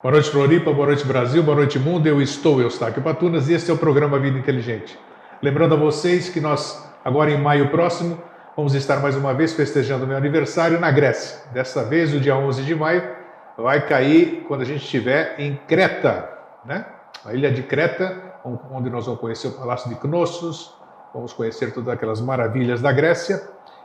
Boa noite, Floripa, boa noite, Brasil, boa noite, mundo. Eu estou, Eustáquio Patunas, e este é o programa Vida Inteligente. Lembrando a vocês que nós, agora em maio próximo, vamos estar mais uma vez festejando meu aniversário na Grécia. Dessa vez, o dia 11 de maio, vai cair quando a gente estiver em Creta, né? A ilha de Creta, onde nós vamos conhecer o Palácio de Knossos, vamos conhecer todas aquelas maravilhas da Grécia.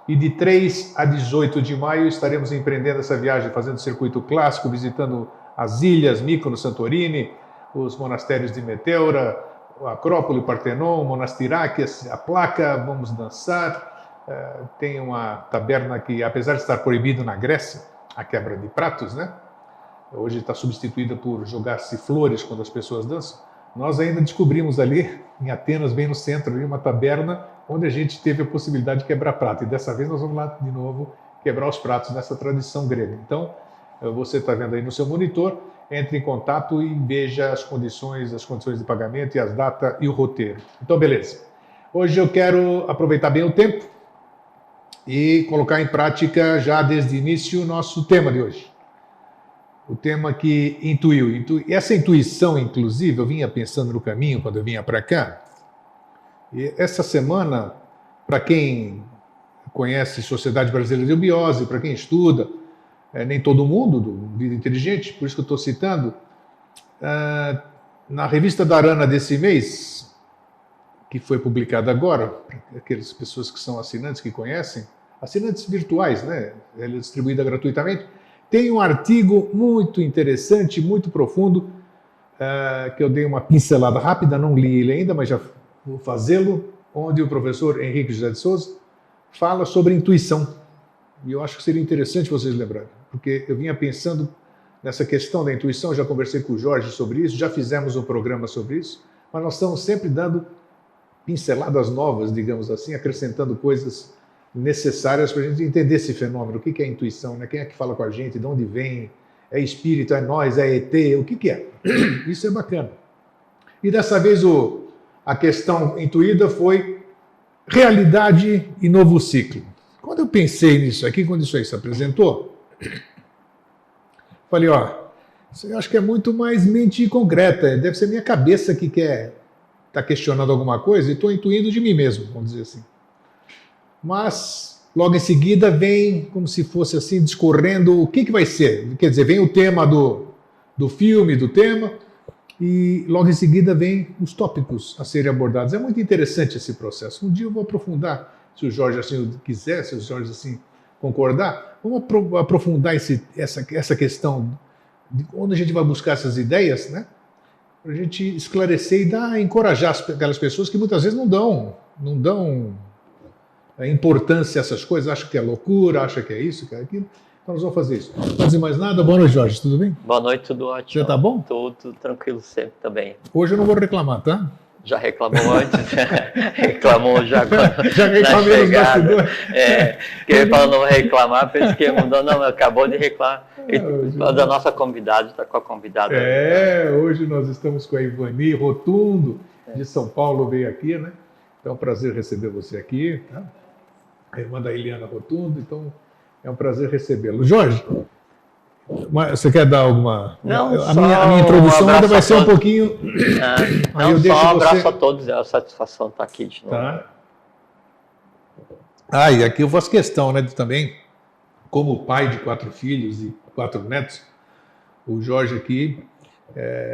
E de 3 a 18 de maio estaremos empreendendo essa viagem, fazendo circuito clássico, visitando as ilhas, Mykonos, Santorini, os monastérios de Meteora, a Acrópole, o Partenon, o Monastiraki, a Placa, vamos dançar. Tem uma taberna que, apesar de estar proibido na Grécia, a quebra de pratos, né? Hoje está substituída por jogar-se flores quando as pessoas dançam. Nós ainda descobrimos ali, em Atenas, bem no centro, ali, uma taberna onde a gente teve a possibilidade de quebrar prato. E dessa vez nós vamos lá de novo quebrar os pratos nessa tradição grega. Então, você está vendo aí no seu monitor, entre em contato e veja as condições de pagamento e as datas e o roteiro. Então, beleza. Hoje eu quero aproveitar bem o tempo e colocar em prática já desde o início o nosso tema de hoje. O tema que intuiu. E essa intuição, inclusive, eu vinha pensando no caminho quando eu vinha para cá. E essa semana, para quem conhece Sociedade Brasileira de Eubiose, para quem estuda, nem todo mundo do Vida Inteligente, por isso que eu estou citando, na revista da Arana desse mês, que foi publicada agora, para aquelas pessoas que são assinantes, que conhecem, assinantes virtuais, né? Ela é distribuída gratuitamente, tem um artigo muito interessante, muito profundo, que eu dei uma pincelada rápida, não li ele ainda, mas já vou fazê-lo, onde o professor Henrique José de Souza fala sobre intuição. E eu acho que seria interessante vocês lembrarem, porque eu vinha pensando nessa questão da intuição, já conversei com o Jorge sobre isso, já fizemos um programa sobre isso, mas nós estamos sempre dando pinceladas novas, digamos assim, acrescentando coisas necessárias para a gente entender esse fenômeno. O que é a intuição, né? Quem é que fala com a gente, de onde vem, é espírito, é nós, é ET, o que é? Isso é bacana. E dessa vez a questão intuída foi realidade e novo ciclo. Quando eu pensei nisso aqui, quando isso aí se apresentou, falei, isso eu acho que é muito mais mente concreta, deve ser minha cabeça que está questionando alguma coisa e estou intuindo de mim mesmo, vamos dizer assim. Mas, logo em seguida, vem como se fosse assim, discorrendo o que vai ser. Quer dizer, vem o tema do filme, do tema, e logo em seguida vem os tópicos a serem abordados. É muito interessante esse processo. Um dia eu vou aprofundar, se o Jorge assim quiser, se o Jorge assim concordar, vamos aprofundar essa questão de onde a gente vai buscar essas ideias, né? Para a gente esclarecer e encorajar aquelas pessoas que muitas vezes não dão importância a essas coisas, acham que é loucura, acham que é isso, que é aquilo. Então nós vamos fazer isso. Não fazer mais nada. Boa noite, Jorge, tudo bem? Boa noite, tudo ótimo. Você tá bom? Tudo tranquilo sempre também. Hoje eu não vou reclamar, tá? Já reclamou antes? Reclamou já quando já reclamei nos bastidores. Quem falou não reclamar, pensei que mudou, não, acabou de reclamar. Da nossa convidada, está com a convidada. Hoje nós estamos com a Ivani Rotundo, de São Paulo, veio aqui, né? Então é um prazer receber você aqui, tá? A irmã da Eliana Rotundo, então é um prazer recebê-lo. Jorge, você quer dar alguma... Não, a minha introdução ainda vai ser um pouquinho... Aí eu deixo só um abraço a todos, é uma satisfação estar aqui de novo. Tá. E aqui eu faço questão, né, de também, como pai de 4 filhos e 4 netos, o Jorge aqui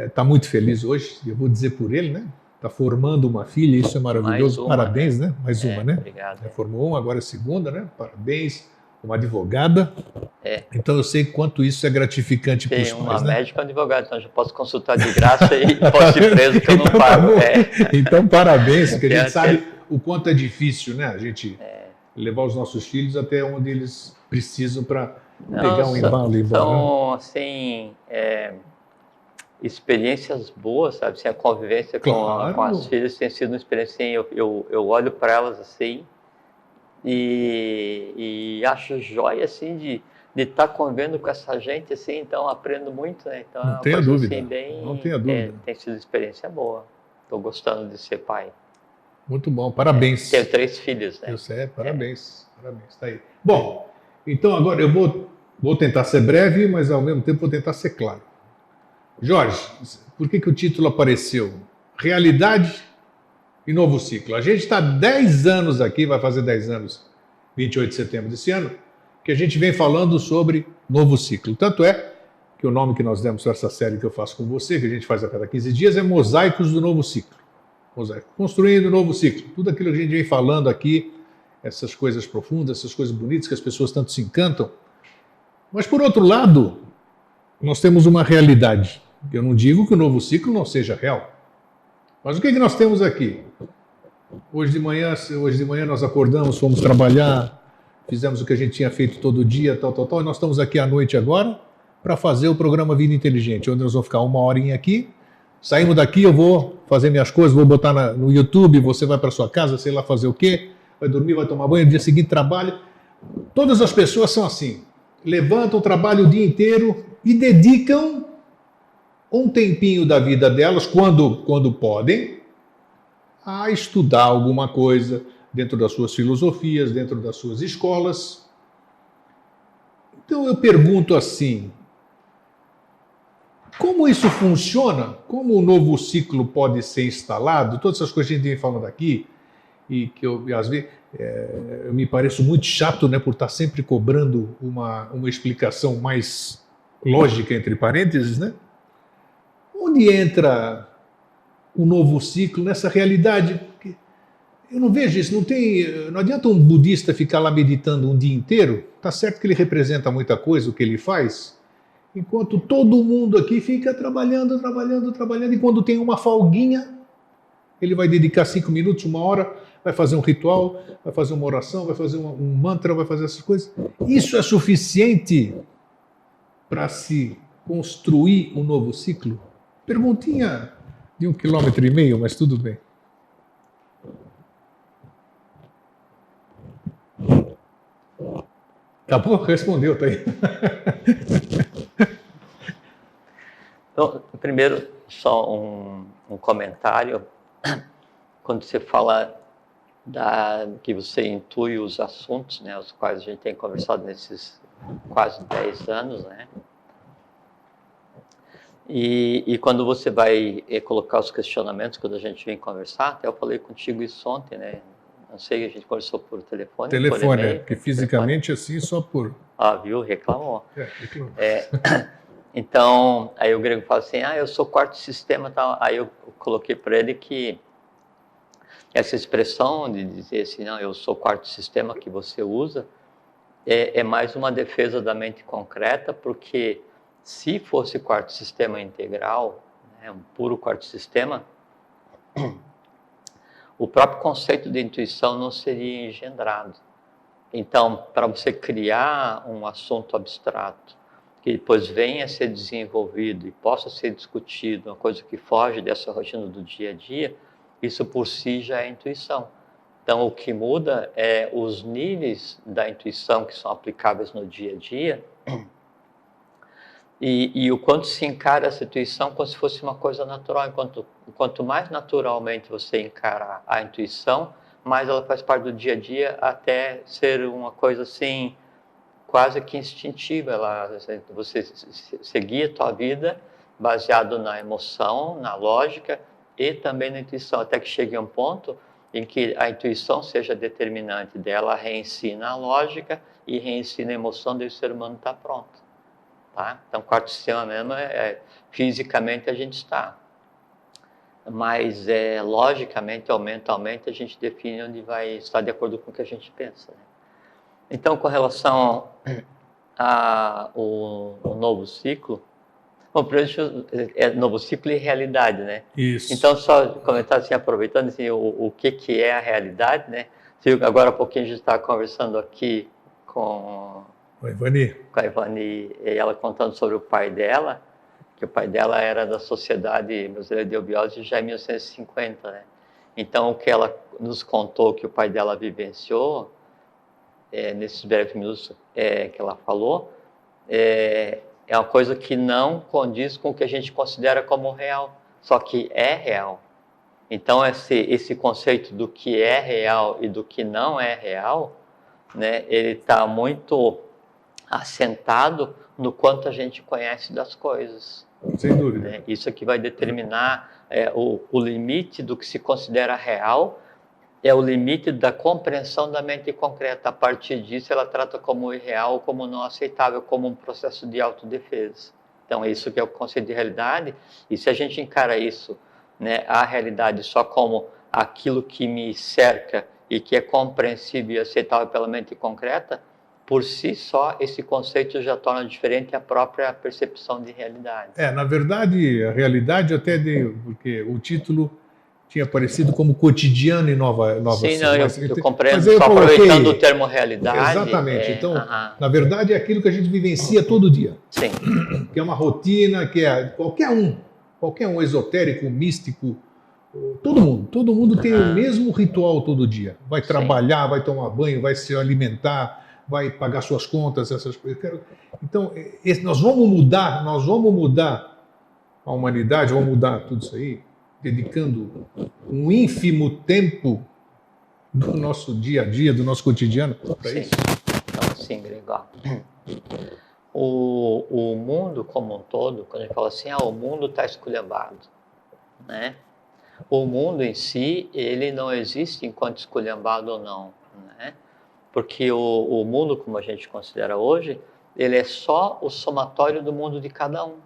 está muito feliz hoje, eu vou dizer por ele, né? Está formando uma filha, isso é maravilhoso. Parabéns, né? Mais uma, né? Obrigado. Formou uma, agora a segunda, né? Parabéns. Uma advogada. Então eu sei quanto isso é gratificante para os pais. Tem uma médica e um advogado, então eu já posso consultar de graça e posso ir preso que eu não pago. Então parabéns, porque a gente sabe o quanto é difícil, né? A gente levar os nossos filhos até onde eles precisam para pegar um embalo e ir embora. Então, assim, experiências boas, sabe? Assim, a convivência com as filhas tem sido uma experiência, assim, eu olho para elas assim e acho joia, assim, de estar convivendo com essa gente, assim, então aprendo muito, né? Então, não tenha dúvida, assim, não tenha dúvida. Tem sido uma experiência boa. Estou gostando de ser pai. Muito bom, parabéns. Tenho 3 filhos, né? Eu sei, parabéns, parabéns, tá aí. Bom, então agora eu vou tentar ser breve, mas ao mesmo tempo vou tentar ser claro. Jorge, por que o título apareceu? Realidade e novo ciclo. A gente está 10 anos aqui, vai fazer 10 anos, 28 de setembro desse ano, que a gente vem falando sobre novo ciclo. Tanto é que o nome que nós demos para essa série que eu faço com você, que a gente faz a cada 15 dias, é Mosaicos do Novo Ciclo. Mosaico. Construindo o novo ciclo. Tudo aquilo que a gente vem falando aqui, essas coisas profundas, essas coisas bonitas que as pessoas tanto se encantam. Mas, por outro lado, nós temos uma realidade. Eu não digo que o novo ciclo não seja real. Mas o que nós temos aqui? Hoje de manhã nós acordamos, fomos trabalhar, fizemos o que a gente tinha feito todo dia, e nós estamos aqui à noite agora para fazer o programa Vida Inteligente, onde nós vamos ficar 1 horinha aqui. Saímos daqui, eu vou fazer minhas coisas, vou botar no YouTube, você vai para sua casa, sei lá fazer o quê, vai dormir, vai tomar banho, no dia seguinte trabalha. Todas as pessoas são assim, levantam, trabalham o dia inteiro e dedicam um tempinho da vida delas, quando podem, a estudar alguma coisa dentro das suas filosofias, dentro das suas escolas. Então eu pergunto assim, como isso funciona? Como o novo ciclo pode ser instalado? Todas essas coisas que a gente vem falando aqui, e que eu, às vezes, eu me pareço muito chato, né, por estar sempre cobrando uma explicação mais lógica, entre parênteses, né? Onde entra o novo ciclo nessa realidade? Porque eu não vejo isso, não adianta um budista ficar lá meditando um dia inteiro, tá certo que ele representa muita coisa, o que ele faz, enquanto todo mundo aqui fica trabalhando, e quando tem uma folguinha, ele vai dedicar 5 minutos, 1 hora, vai fazer um ritual, vai fazer uma oração, vai fazer um mantra, vai fazer essas coisas. Isso é suficiente para se construir um novo ciclo? Perguntinha de 1,5 km, mas tudo bem. Acabou? Respondeu, tá aí. Então, primeiro, só um comentário. Quando você fala que você intui os assuntos, né, os quais a gente tem conversado nesses quase 10 anos, né? E quando você vai colocar os questionamentos, quando a gente vem conversar, até eu falei contigo isso ontem, né? Não sei, a gente conversou por telefone. Telefone, por e-mail, porque fisicamente telefone. Assim, só por... Ah, viu? Reclamou. Reclamou. Então, aí o Grego fala assim, eu sou quarto sistema, tal. Aí eu coloquei para ele que essa expressão de dizer assim, não, eu sou quarto sistema que você usa, é mais uma defesa da mente concreta, porque se fosse quarto sistema integral, né, um puro quarto sistema, o próprio conceito de intuição não seria engendrado. Então, para você criar um assunto abstrato, que depois venha a ser desenvolvido e possa ser discutido, uma coisa que foge dessa rotina do dia a dia, isso por si já é intuição. Então, o que muda é os níveis da intuição que são aplicáveis no dia a dia e o quanto se encara essa intuição como se fosse uma coisa natural. Quanto mais naturalmente você encara a intuição, mais ela faz parte do dia a dia até ser uma coisa assim, quase que instintiva. Você seguir a tua vida baseado na emoção, na lógica e também na intuição, até que chegue a um ponto em que a intuição seja determinante dela, reensina a lógica e reensina a emoção, daí o ser humano está pronto. Tá? Então, quarto sistema mesmo, fisicamente a gente está. Mas, logicamente ou mentalmente, a gente define onde vai estar de acordo com o que a gente pensa. Né? Então, com relação ao novo ciclo, bom, primeiro, novo ciclo e realidade, né? Isso. Então, só comentar assim, aproveitando assim, o que é a realidade, né? Agora há pouquinho a gente estava conversando aqui com a Ivani, e ela contando sobre o pai dela, que o pai dela era da Sociedade Brasileira de Eubiose já em 1950, né? Então, o que ela nos contou que o pai dela vivenciou, nesses breves minutos que ela falou, é uma coisa que não condiz com o que a gente considera como real, só que é real. Então, esse conceito do que é real e do que não é real, né, ele está muito assentado no quanto a gente conhece das coisas. Sem dúvida. Né? Isso é que vai determinar o limite do que se considera real, é o limite da compreensão da mente concreta. A partir disso, ela trata como irreal, como não aceitável, como um processo de autodefesa. Então, é isso que é o conceito de realidade. E se a gente encara isso, né, a realidade só como aquilo que me cerca e que é compreensível e aceitável pela mente concreta, por si só, esse conceito já torna diferente a própria percepção de realidade. Na verdade, a realidade até deu, porque o título tinha aparecido como Cotidiano em Nova Sim, Sul. não, Mas eu compreendo, mas aí só coloquei... aproveitando o termo realidade. Exatamente. Então, na verdade, é aquilo que a gente vivencia todo dia. Sim. Que é uma rotina, que é qualquer um esotérico, místico, todo mundo tem o mesmo ritual todo dia. Vai trabalhar, vai tomar banho, vai se alimentar, vai pagar suas contas, essas coisas. Então, nós vamos mudar a humanidade, vamos mudar tudo isso aí, dedicando um ínfimo tempo do nosso dia a dia, do nosso cotidiano para isso. Então, assim, Gregório, o mundo como um todo, quando a gente fala assim, o mundo está esculhambado, né? O mundo em si, ele não existe enquanto esculhambado ou não, né? Porque o mundo, como a gente considera hoje, ele é só o somatório do mundo de cada um.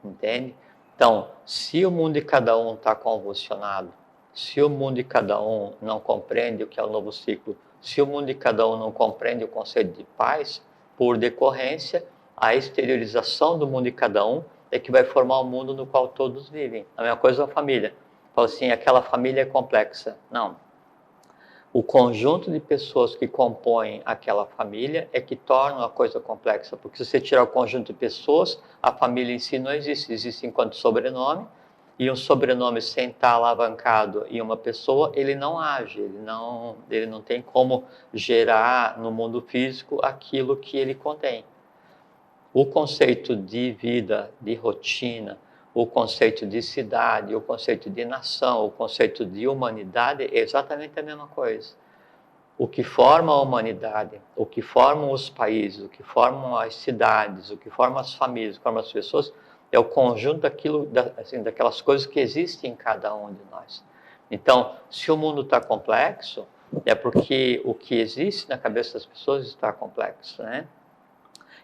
Entende? Então, se o mundo de cada um está convulsionado, se o mundo de cada um não compreende o que é o novo ciclo, se o mundo de cada um não compreende o conceito de paz, por decorrência, a exteriorização do mundo de cada um é que vai formar o mundo no qual todos vivem. A mesma coisa é a família. Fala assim, aquela família é complexa. Não. O conjunto de pessoas que compõem aquela família é que torna a coisa complexa, porque se você tirar o conjunto de pessoas, a família em si não existe, existe enquanto sobrenome, e um sobrenome sem estar alavancado em uma pessoa, ele não age, ele não tem como gerar no mundo físico aquilo que ele contém. O conceito de vida, de rotina, o conceito de cidade, o conceito de nação, o conceito de humanidade é exatamente a mesma coisa. O que forma a humanidade, o que formam os países, o que formam as cidades, o que forma as famílias, o que forma as pessoas, é o conjunto daquelas coisas que existem em cada um de nós. Então, se o mundo está complexo, é porque o que existe na cabeça das pessoas está complexo, né?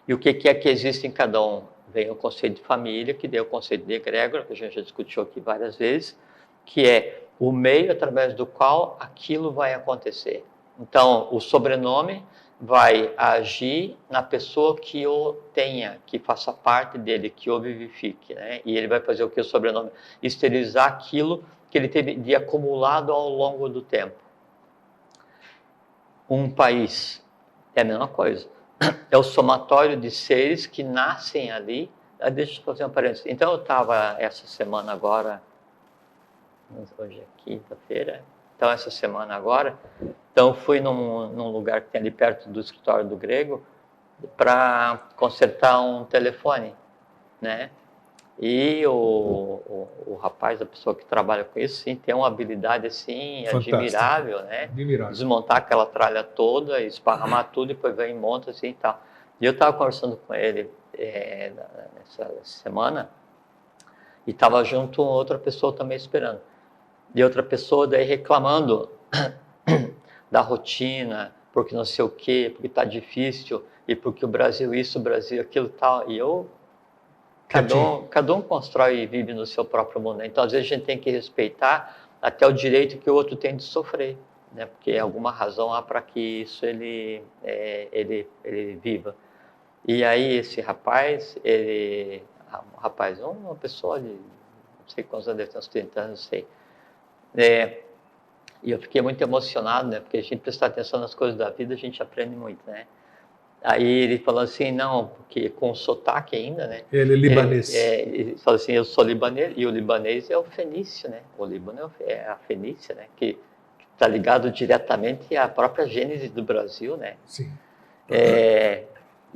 E o que é que existe em cada um? Vem o conceito de família, que deu o conceito de egrégora, que a gente já discutiu aqui várias vezes, que é o meio através do qual aquilo vai acontecer. Então, o sobrenome vai agir na pessoa que o tenha, que faça parte dele, que o vivifique, né? E ele vai fazer o que o sobrenome? Esterilizar aquilo que ele teve de acumulado ao longo do tempo. Um país é a mesma coisa. É o somatório de seres que nascem ali. Deixa eu fazer um parênteses. Então, eu estava essa semana agora, hoje é quinta-feira, então essa semana agora, então fui num lugar que tem ali perto do escritório do Grego para consertar um telefone, né? E o rapaz, a pessoa que trabalha com isso, sim, tem uma habilidade assim admirável, né? Admirável. Desmontar aquela tralha toda, esparramar tudo, depois vem e monta assim e tal. E eu estava conversando com ele nessa semana e estava junto outra pessoa também esperando. E outra pessoa daí reclamando da rotina, porque não sei o quê, porque está difícil, e porque o Brasil isso, o Brasil aquilo e tal. E eu... Cada um constrói e vive no seu próprio mundo. Então, às vezes, a gente tem que respeitar até o direito que o outro tem de sofrer, né? Porque alguma razão há para que isso ele viva. E aí, esse rapaz, uma pessoa de, não sei quantos anos, deve ter uns 30 anos, não sei. E eu fiquei muito emocionado, né? Porque a gente prestar atenção nas coisas da vida, a gente aprende muito, né? Aí ele falou assim, não, porque com sotaque ainda, né? Ele é libanês. Ele falou assim, eu sou libanês, e o libanês é o fenício, né? O Líbano é a Fenícia, né? Que está ligado diretamente à própria gênese do Brasil, né? Sim.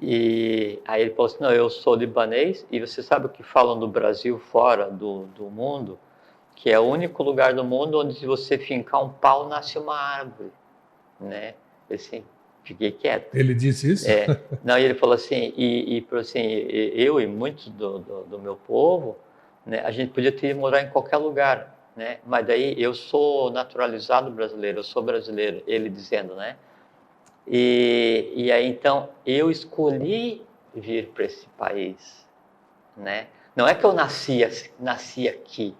E aí ele falou assim, não, eu sou libanês, e você sabe o que falam do Brasil fora do mundo? Que é o único lugar do mundo onde se você fincar um pau, nasce uma árvore, né? Assim, fiquei quieto. Ele disse isso? Não, ele falou assim, falou assim, eu e muitos do meu povo, né, a gente podia ter ido morar em qualquer lugar, né? Mas daí eu sou naturalizado brasileiro, eu sou brasileiro, ele dizendo, né? E aí então eu escolhi vir para esse país, né? Não é que eu nasci aqui,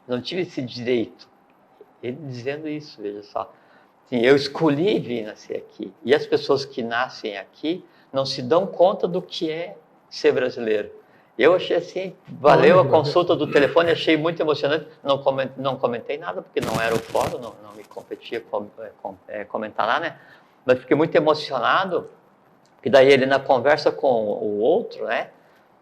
não tive esse direito. Ele dizendo isso, veja só. Sim, eu escolhi vir nascer aqui. E as pessoas que nascem aqui não se dão conta do que é ser brasileiro. Eu achei assim, valeu a consulta do telefone, achei muito emocionante. Não comentei nada, porque não era o fórum, não me competia comentar lá, né? Mas fiquei muito emocionado, porque daí ele, na conversa com o outro, né?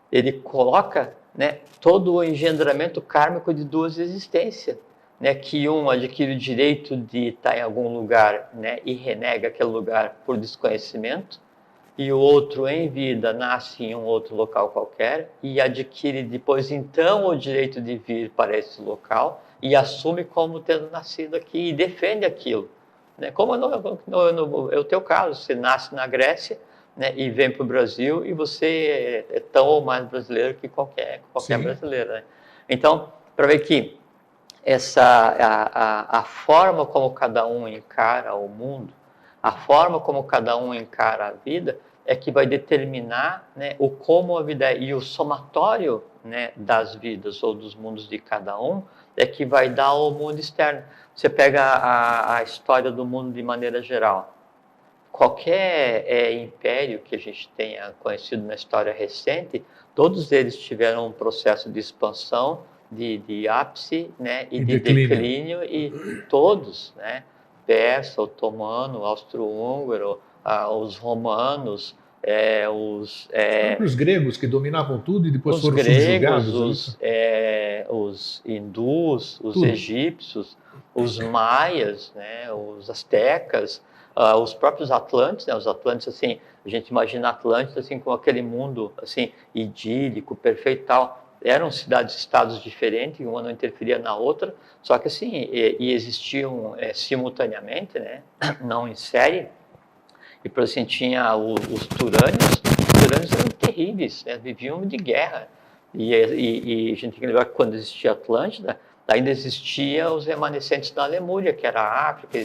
Ele coloca, né, todo o engendramento kármico de duas existências. Né, que um adquire o direito de estar em algum lugar, né, e renega aquele lugar por desconhecimento, e o outro em vida nasce em um outro local qualquer e adquire depois então o direito de vir para esse local e assume como tendo nascido aqui e defende aquilo. Né? Como é o teu caso, você nasce na Grécia, né, e vem para o Brasil e você é tão ou mais brasileiro que qualquer brasileiro. Né? Então, para ver que a forma como cada um encara o mundo, a forma como cada um encara a vida, é que vai determinar, né, o como a vida é. E o somatório, né, das vidas ou dos mundos de cada um é que vai dar o mundo externo. Você pega a história do mundo de maneira geral. Qualquer império que a gente tenha conhecido na história recente, todos eles tiveram um processo de expansão, de ápice, né, e de declínio, e todos, né, persa, otomano, austro-húngaro, os romanos, os gregos que dominavam tudo e depois foram subjugados. Os hindus, os egípcios, os maias, né, os astecas, os próprios atlantes, né, os atlantes, assim, a gente imagina Atlântida assim, com aquele mundo assim, idílico, perfeito e tal. Eram cidades-estados diferentes, uma não interferia na outra, só que assim, existiam simultaneamente, né, não em série. E por assim, tinha os turânios eram terríveis, né, viviam de guerra. E a gente tem que lembrar que quando existia Atlântida, ainda existiam os remanescentes da Lemúria, que era a África,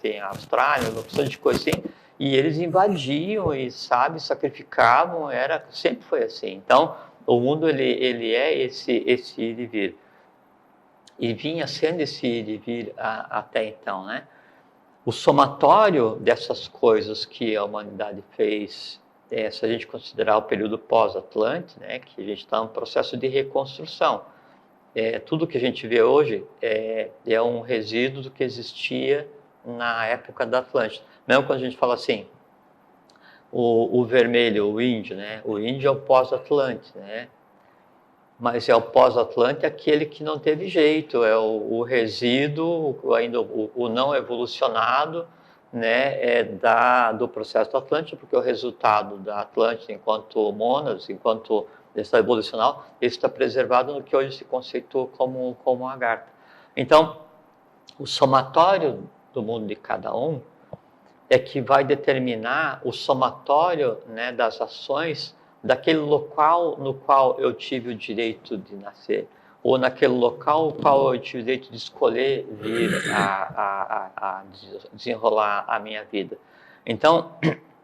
tem a Austrália, uma opção de coisa assim, e eles invadiam e, sacrificavam, sempre foi assim. Então, o mundo ele é esse ir e vir. E vinha sendo esse ir e vir até então, né? O somatório dessas coisas que a humanidade fez, se a gente considerar o período pós-Atlântico, né, que a gente está em um processo de reconstrução. Tudo que a gente vê hoje é um resíduo do que existia na época da Atlântida. Mesmo quando a gente fala assim, o vermelho, o índio, né? O índio é o pós-Atlântico, né? Mas é o pós-Atlântico aquele que não teve jeito, é o resíduo, ainda o não evolucionado, né, do processo do Atlântico, porque o resultado da Atlântida, enquanto mônados, enquanto estado evolucional, ele está preservado no que hoje se conceitua como lagarto. Então, o somatório do mundo de cada um é que vai determinar o somatório, né, das ações daquele local no qual eu tive o direito de nascer, ou naquele local no qual eu tive o direito de escolher vir a desenrolar a minha vida. Então,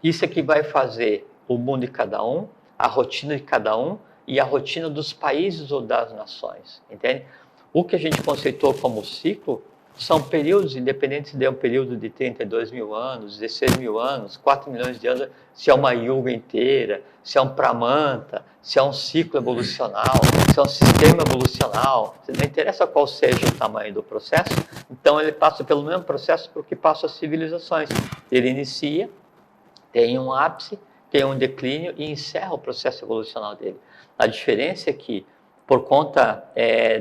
isso é que vai fazer o mundo de cada um, a rotina de cada um e a rotina dos países ou das nações, entende? O que a gente conceitou como ciclo são períodos, independente se é um período de 32 mil anos, 16 mil anos, 4 milhões de anos, se é uma yuga inteira, se é um pramanta, se é um ciclo evolucional, se é um sistema evolucional, não interessa qual seja o tamanho do processo, então ele passa pelo mesmo processo por que passam as civilizações. Ele inicia, tem um ápice, tem um declínio e encerra o processo evolucional dele. A diferença é que, por conta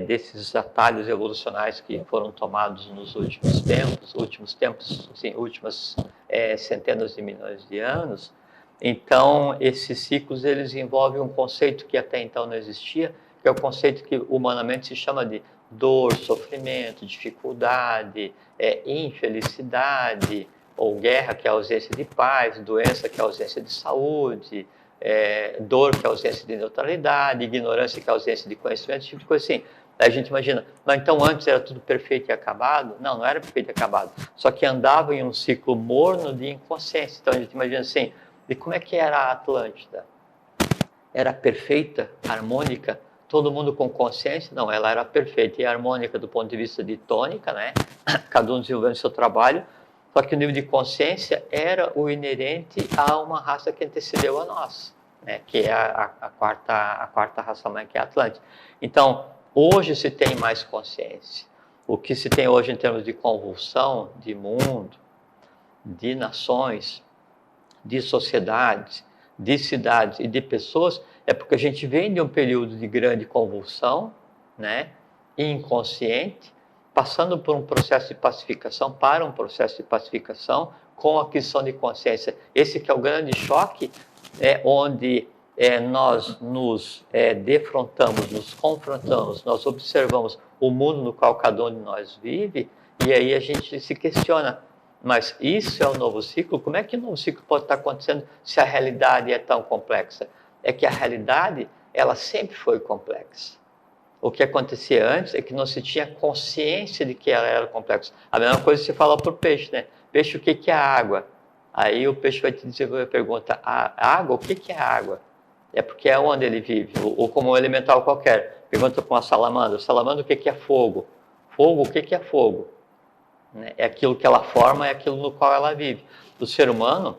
desses atalhos evolucionais que foram tomados nos últimas tempos, sim, últimas centenas de milhões de anos, então esses ciclos eles envolvem um conceito que até então não existia, que é o conceito que humanamente se chama de dor, sofrimento, dificuldade, infelicidade, ou guerra, que é a ausência de paz, doença, que é a ausência de saúde, dor, que é a ausência de neutralidade, ignorância, que é a ausência de conhecimento, esse tipo de coisa assim. Daí a gente imagina, mas então antes era tudo perfeito e acabado? Não, não era perfeito e acabado. Só que andava em um ciclo morno de inconsciência. Então a gente imagina assim, de como é que era a Atlântida? Era perfeita, harmônica, todo mundo com consciência? Não, ela era perfeita e harmônica do ponto de vista de tônica, né? Cada um desenvolvendo seu trabalho, só que o nível de consciência era o inerente a uma raça que antecedeu a nós, né? Que é a quarta raça-mãe, que é a Atlântida. Então, hoje se tem mais consciência. O que se tem hoje em termos de convulsão de mundo, de nações, de sociedades, de cidades e de pessoas, é porque a gente vem de um período de grande convulsão, né, inconsciente, passando por um processo de pacificação, para um processo de pacificação, com aquisição de consciência. Esse que é o grande choque, onde nós nos defrontamos, nos confrontamos, nós observamos o mundo no qual cada um de nós vive, e aí a gente se questiona, mas isso é o novo ciclo? Como é que o novo ciclo pode estar acontecendo se a realidade é tão complexa? É que a realidade, ela sempre foi complexa. O que acontecia antes é que não se tinha consciência de que ela era complexa. A mesma coisa se fala para o peixe, né? Peixe, o que é água? Aí o peixe vai te dizer, pergunta, água, o que é água? É porque é onde ele vive, ou como um elemental qualquer. Pergunta para uma salamandra, salamandra, o que é fogo? Fogo, o que é fogo? É aquilo que ela forma, é aquilo no qual ela vive. O ser humano,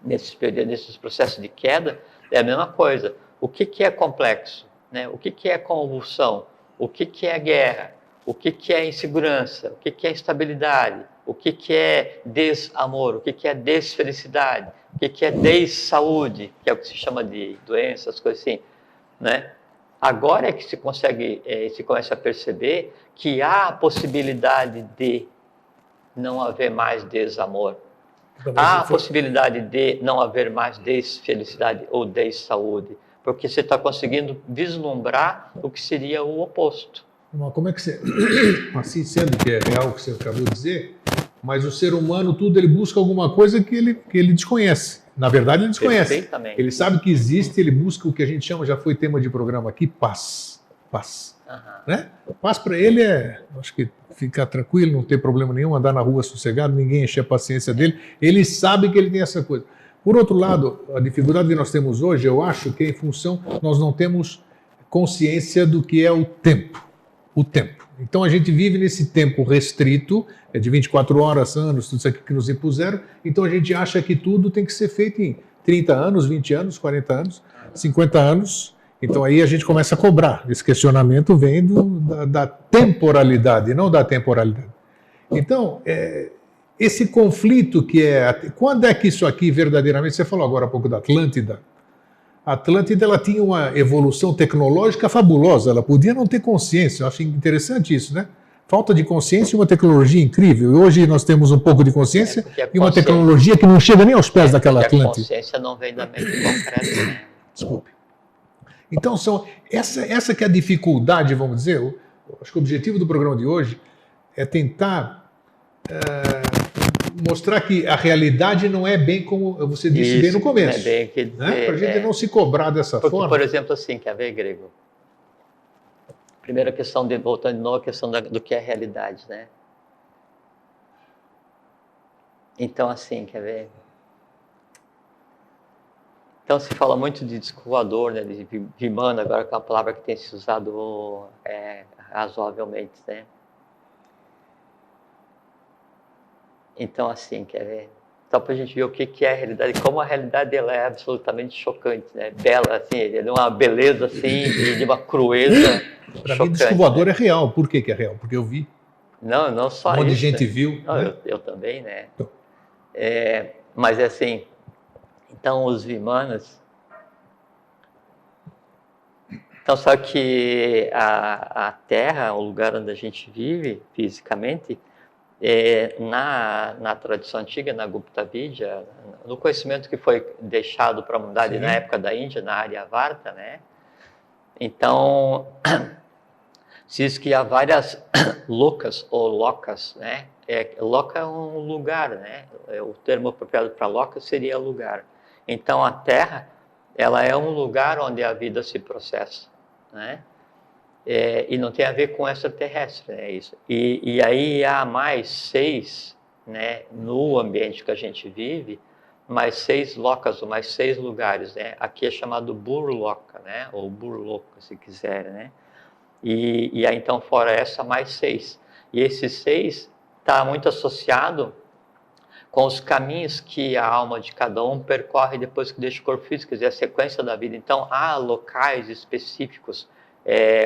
nesses processos de queda, é a mesma coisa. O que é complexo? Né? O que é convulsão? O que é guerra? O que é insegurança? O que é instabilidade? O que é desamor? O que é desfelicidade? O que é dessaúde? Que é o que se chama de doenças, coisas assim. Né? Agora é que se consegue, se começa a perceber que há a possibilidade de não haver mais desamor. Há a possibilidade de não haver mais desfelicidade ou dessaúde, porque você está conseguindo vislumbrar o que seria o oposto. Mas como é que você, assim sendo que é real o que você acabou de dizer, mas o ser humano, tudo, ele busca alguma coisa que ele desconhece. Na verdade, ele desconhece. Ele sabe que existe, ele busca o que a gente chama, já foi tema de programa aqui, paz. Paz. Né? Paz para ele acho que ficar tranquilo, não ter problema nenhum, andar na rua sossegado, ninguém encher a paciência dele. Ele sabe que ele tem essa coisa. Por outro lado, a dificuldade que nós temos hoje, eu acho que é em função, nós não temos consciência do que é o tempo. O tempo. Então a gente vive nesse tempo restrito, de 24 horas, anos, tudo isso aqui que nos impuseram, então a gente acha que tudo tem que ser feito em 30 anos, 20 anos, 40 anos, 50 anos. Então aí a gente começa a cobrar. Esse questionamento vem da temporalidade, não da temporalidade. Então, esse conflito que é... Quando é que isso aqui verdadeiramente... Você falou agora há pouco da Atlântida. A Atlântida, ela tinha uma evolução tecnológica fabulosa, ela podia não ter consciência. Eu acho interessante isso, né? Falta de consciência e uma tecnologia incrível. E hoje nós temos um pouco de consciência e uma tecnologia que não chega nem aos pés daquela Atlântida. A consciência não vem da mente concreta, né? Desculpe. Então, essa que é a dificuldade, vamos dizer. Acho que o objetivo do programa de hoje é tentar mostrar que a realidade não é bem como você disse bem no começo. É bem né? Para a gente não se cobrar dessa forma. Por exemplo, assim, quer ver, Grego? Primeira questão, voltando de novo à questão do que é realidade, né? Então, assim, quer ver? Então, se fala muito de disco voador, né, de Vimana, agora que é uma palavra que tem se usado razoavelmente, né? Então, assim, quer ver? Só para a gente ver o que é a realidade, como a realidade ela é absolutamente chocante, né? Bela, assim, é de uma beleza, assim, de uma crueza Para mim, disco voador é real. Por que é real? Porque eu vi. Não só isso. Um monte de gente viu. Não, né? eu também, né? Então. Mas é assim... Então, os Vimanas... Então, só que a Terra, o lugar onde a gente vive fisicamente, na tradição antiga, na Gupta Vidya, no conhecimento que foi deixado para a humanidade na época da Índia, na Aryavarta, né? Então, Se diz que há várias locas ou locas, né? Loca é um lugar, né? O termo apropriado para loca seria lugar. Então a Terra, ela é um lugar onde a vida se processa, né? E não tem a ver com extraterrestre, é isso. E aí há mais 6, né? No ambiente que a gente vive, mais 6 locas ou mais 6 lugares, né? Aqui é chamado burloca, né? Ou burloca, se quiser, né? E aí, então, fora essa, mais 6. E esses 6 está muito associado com os caminhos que a alma de cada um percorre depois que deixa o corpo físico, quer dizer, a sequência da vida. Então, há locais específicos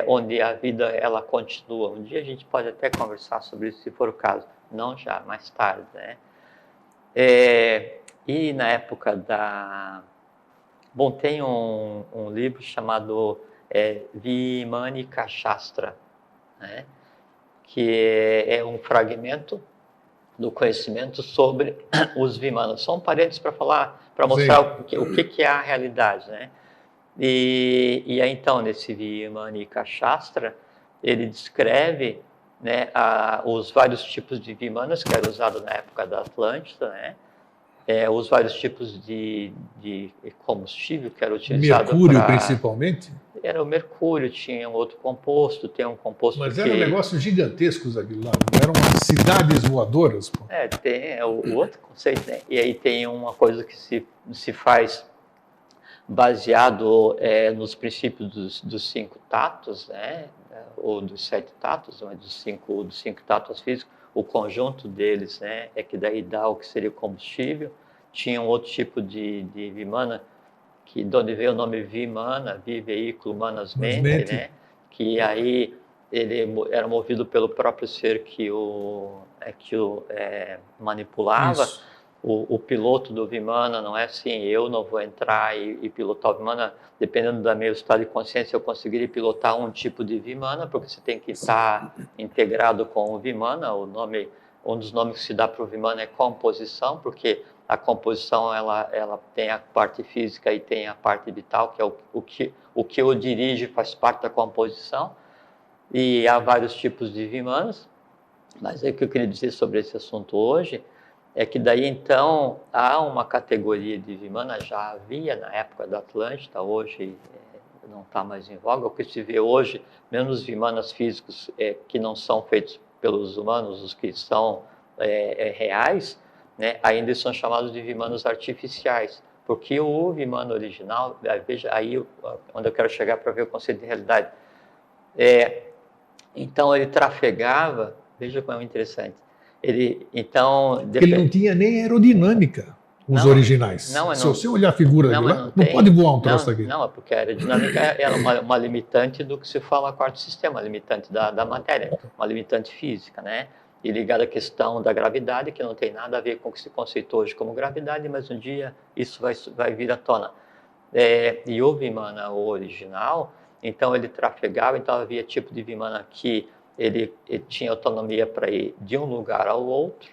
onde a vida ela continua. Um dia a gente pode até conversar sobre isso, se for o caso. Não já, mais tarde, né? E na época da... Bom, tem um livro chamado Vimanika Shastra, né? Que é um fragmento do conhecimento sobre os Vimanas. São parênteses para falar, para mostrar o que é a realidade, né? E aí, então, nesse Vimanika Shastra, ele descreve, né, os vários tipos de Vimanas que eram usados na época da Atlântida, né? Os vários tipos de combustível que era utilizado. Mercúrio, principalmente? Era o mercúrio, tinha um outro composto, tem um composto Mas eram negócios gigantescos aquilo lá, não eram cidades voadoras? Pô. Tem o outro conceito, né? E aí tem uma coisa que se faz baseado nos princípios dos 5 tatos, né? Ou dos 7 tatos, mas dos cinco tatos físicos, o conjunto deles, né? É que daí dá o que seria o combustível. Tinha um outro tipo de Vimana, que de onde veio o nome Vimana, veículo, manas, mente, né? Que aí ele era movido pelo próprio ser que o manipulava. O piloto do Vimana não é assim, eu não vou entrar e pilotar o Vimana, dependendo do meu estado de consciência, eu conseguiria pilotar um tipo de Vimana, porque você tem que estar integrado com o Vimana. Um dos nomes que se dá para o Vimana é composição, porque a composição ela tem a parte física e tem a parte vital, que é o que o dirige faz parte da composição. E há vários tipos de Vimanas, mas o que eu queria dizer sobre esse assunto hoje é que daí então há uma categoria de Vimana, já havia na época da Atlântida, hoje não está mais em voga. O que se vê hoje, menos Vimanas físicos que não são feitos pelos humanos, os que são reais, né, ainda são chamados de Vimanas artificiais, porque o Vimana original, veja aí onde eu quero chegar para ver o conceito de realidade, então ele trafegava, veja como é interessante, ele não tinha nem aerodinâmica, os originais. Se você olhar a figura dele lá, não pode voar um troço daqui. Não, porque a aerodinâmica era uma limitante do que se fala quarto sistema, limitante da matéria, uma limitante física, né? E ligada à questão da gravidade, que não tem nada a ver com o que se conceitou hoje como gravidade, mas um dia isso vai vir à tona. E o Vimana original, então ele trafegava, então havia tipo de Vimana que ele tinha autonomia para ir de um lugar ao outro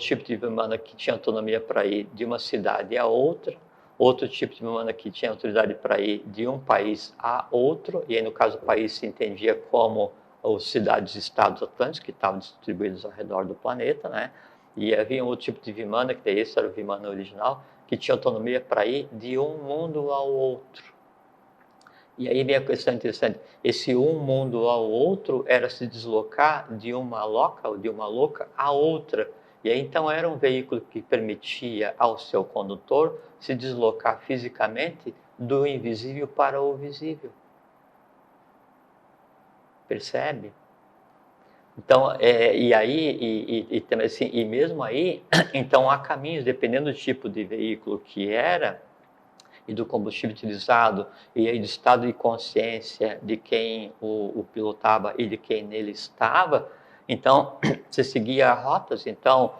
tipo de Vimana que tinha autonomia para ir de uma cidade a outra, outro tipo de Vimana que tinha autoridade para ir de um país a outro, e aí no caso o país se entendia como as cidades-estados atlânticos que estavam distribuídos ao redor do planeta, né? E havia um outro tipo de Vimana, que esse era o Vimana original, que tinha autonomia para ir de um mundo ao outro. E aí vem a questão interessante, esse um mundo ao outro era se deslocar de uma loca ou de uma louca a outra. E aí então era um veículo que permitia ao seu condutor se deslocar fisicamente do invisível para o visível. Percebe? Então, e mesmo aí, então há caminhos, dependendo do tipo de veículo que era, e do combustível utilizado, e aí do estado de consciência de quem o pilotava e de quem nele estava, então você seguia rotas. Então,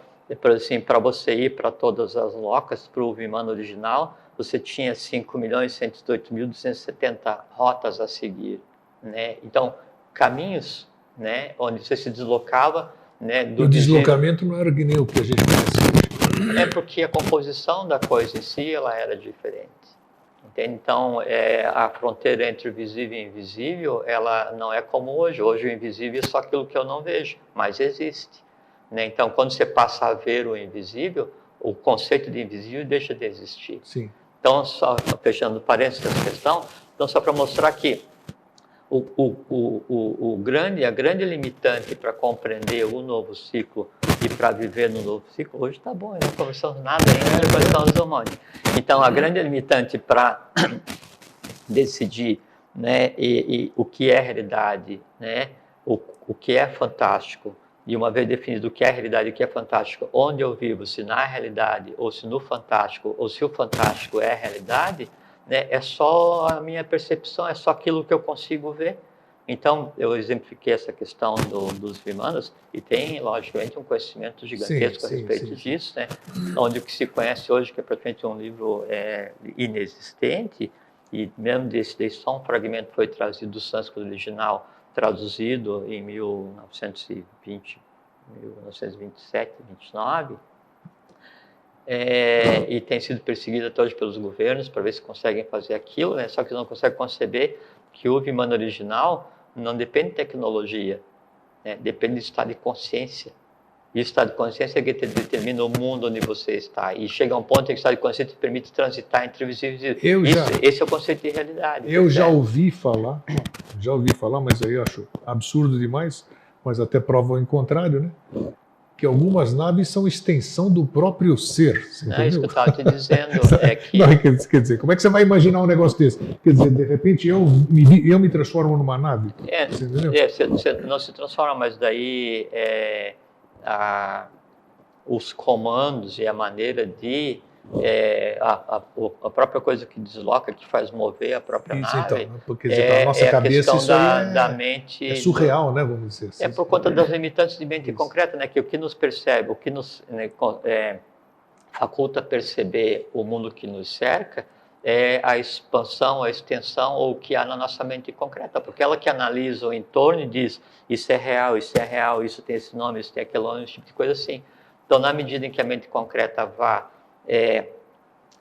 assim, para você ir para todas as locas, para o Vimana original, você tinha 5.118.270 rotas a seguir, né? Então, caminhos, né, onde você se deslocava, né, o deslocamento não era que nem o que a gente conhece hoje. Porque a composição da coisa em si ela era diferente. Entende? Então, a fronteira entre o visível e o invisível, ela não é como hoje. Hoje o invisível é só aquilo que eu não vejo, mas existe. Né? Então, quando você passa a ver o invisível, o conceito de invisível deixa de existir. Sim. Então, só fechando parênteses dessa questão, então só para mostrar que a grande limitante para compreender o novo ciclo e para viver no novo ciclo, hoje está bom, não conversamos nada ainda com questão dos hormônios. Então, a grande limitante para decidir, né, o que é realidade, né, o que é fantástico, e uma vez definido o que é realidade e o que é fantástico, onde eu vivo, se na realidade, ou se no fantástico, ou se o fantástico é a realidade, né, é só a minha percepção, é só aquilo que eu consigo ver. Então, eu exemplifiquei essa questão dos Vimanas, e tem, logicamente, um conhecimento gigantesco a respeito disso, né? Onde o que se conhece hoje, que é praticamente um livro inexistente, e mesmo desse daí só um fragmento foi trazido do sânscrito original, traduzido em 1920, 1927, 29, e tem sido perseguido até hoje pelos governos para ver se conseguem fazer aquilo, né? Só que não conseguem conceber que o Vimana original não depende de tecnologia, né? Depende do estado de consciência. E o estado de consciência é que determina o mundo onde você está. E chega a um ponto em que o estado de consciência te permite transitar entre o visível e o invisível. Esse é o conceito de realidade. Eu já ouvi falar, mas aí eu acho absurdo demais, mas até prova o contrário, né? Que algumas naves são extensão do próprio ser. É isso que eu estava te dizendo. Não, quer dizer, como é que você vai imaginar um negócio desse? Quer dizer, de repente eu me transformo numa nave? Você não se transforma, mas daí os comandos e a maneira de... a própria coisa que desloca, que faz mover a própria nave, então, porque a nossa cabeça isso da mente, é surreal, né, vamos dizer assim. É por conta das limitantes de mente concreta, né, que o que nos percebe, o que nos faculta perceber o mundo que nos cerca é a expansão, a extensão, ou o que há na nossa mente concreta, porque ela que analisa o entorno e diz isso é real, isso tem esse nome, isso tem aquele nome, esse tipo de coisa assim. Então, na medida em que a mente concreta vá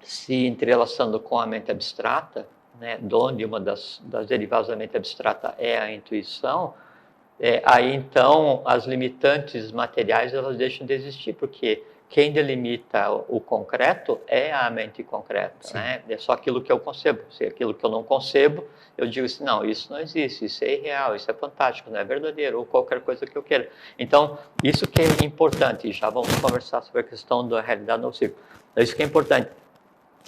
se entrelaçando com a mente abstrata, né, de onde uma das derivadas da mente abstrata é a intuição, aí então as limitantes materiais elas deixam de existir, porque quem delimita o concreto é a mente concreta, né? É só aquilo que eu concebo. Se é aquilo que eu não concebo, eu digo assim, não, isso não existe, isso é irreal, isso é fantástico, não é verdadeiro, ou qualquer coisa que eu queira. Então, isso que é importante, já vamos conversar sobre a questão da realidade no ciclo. Isso que é importante,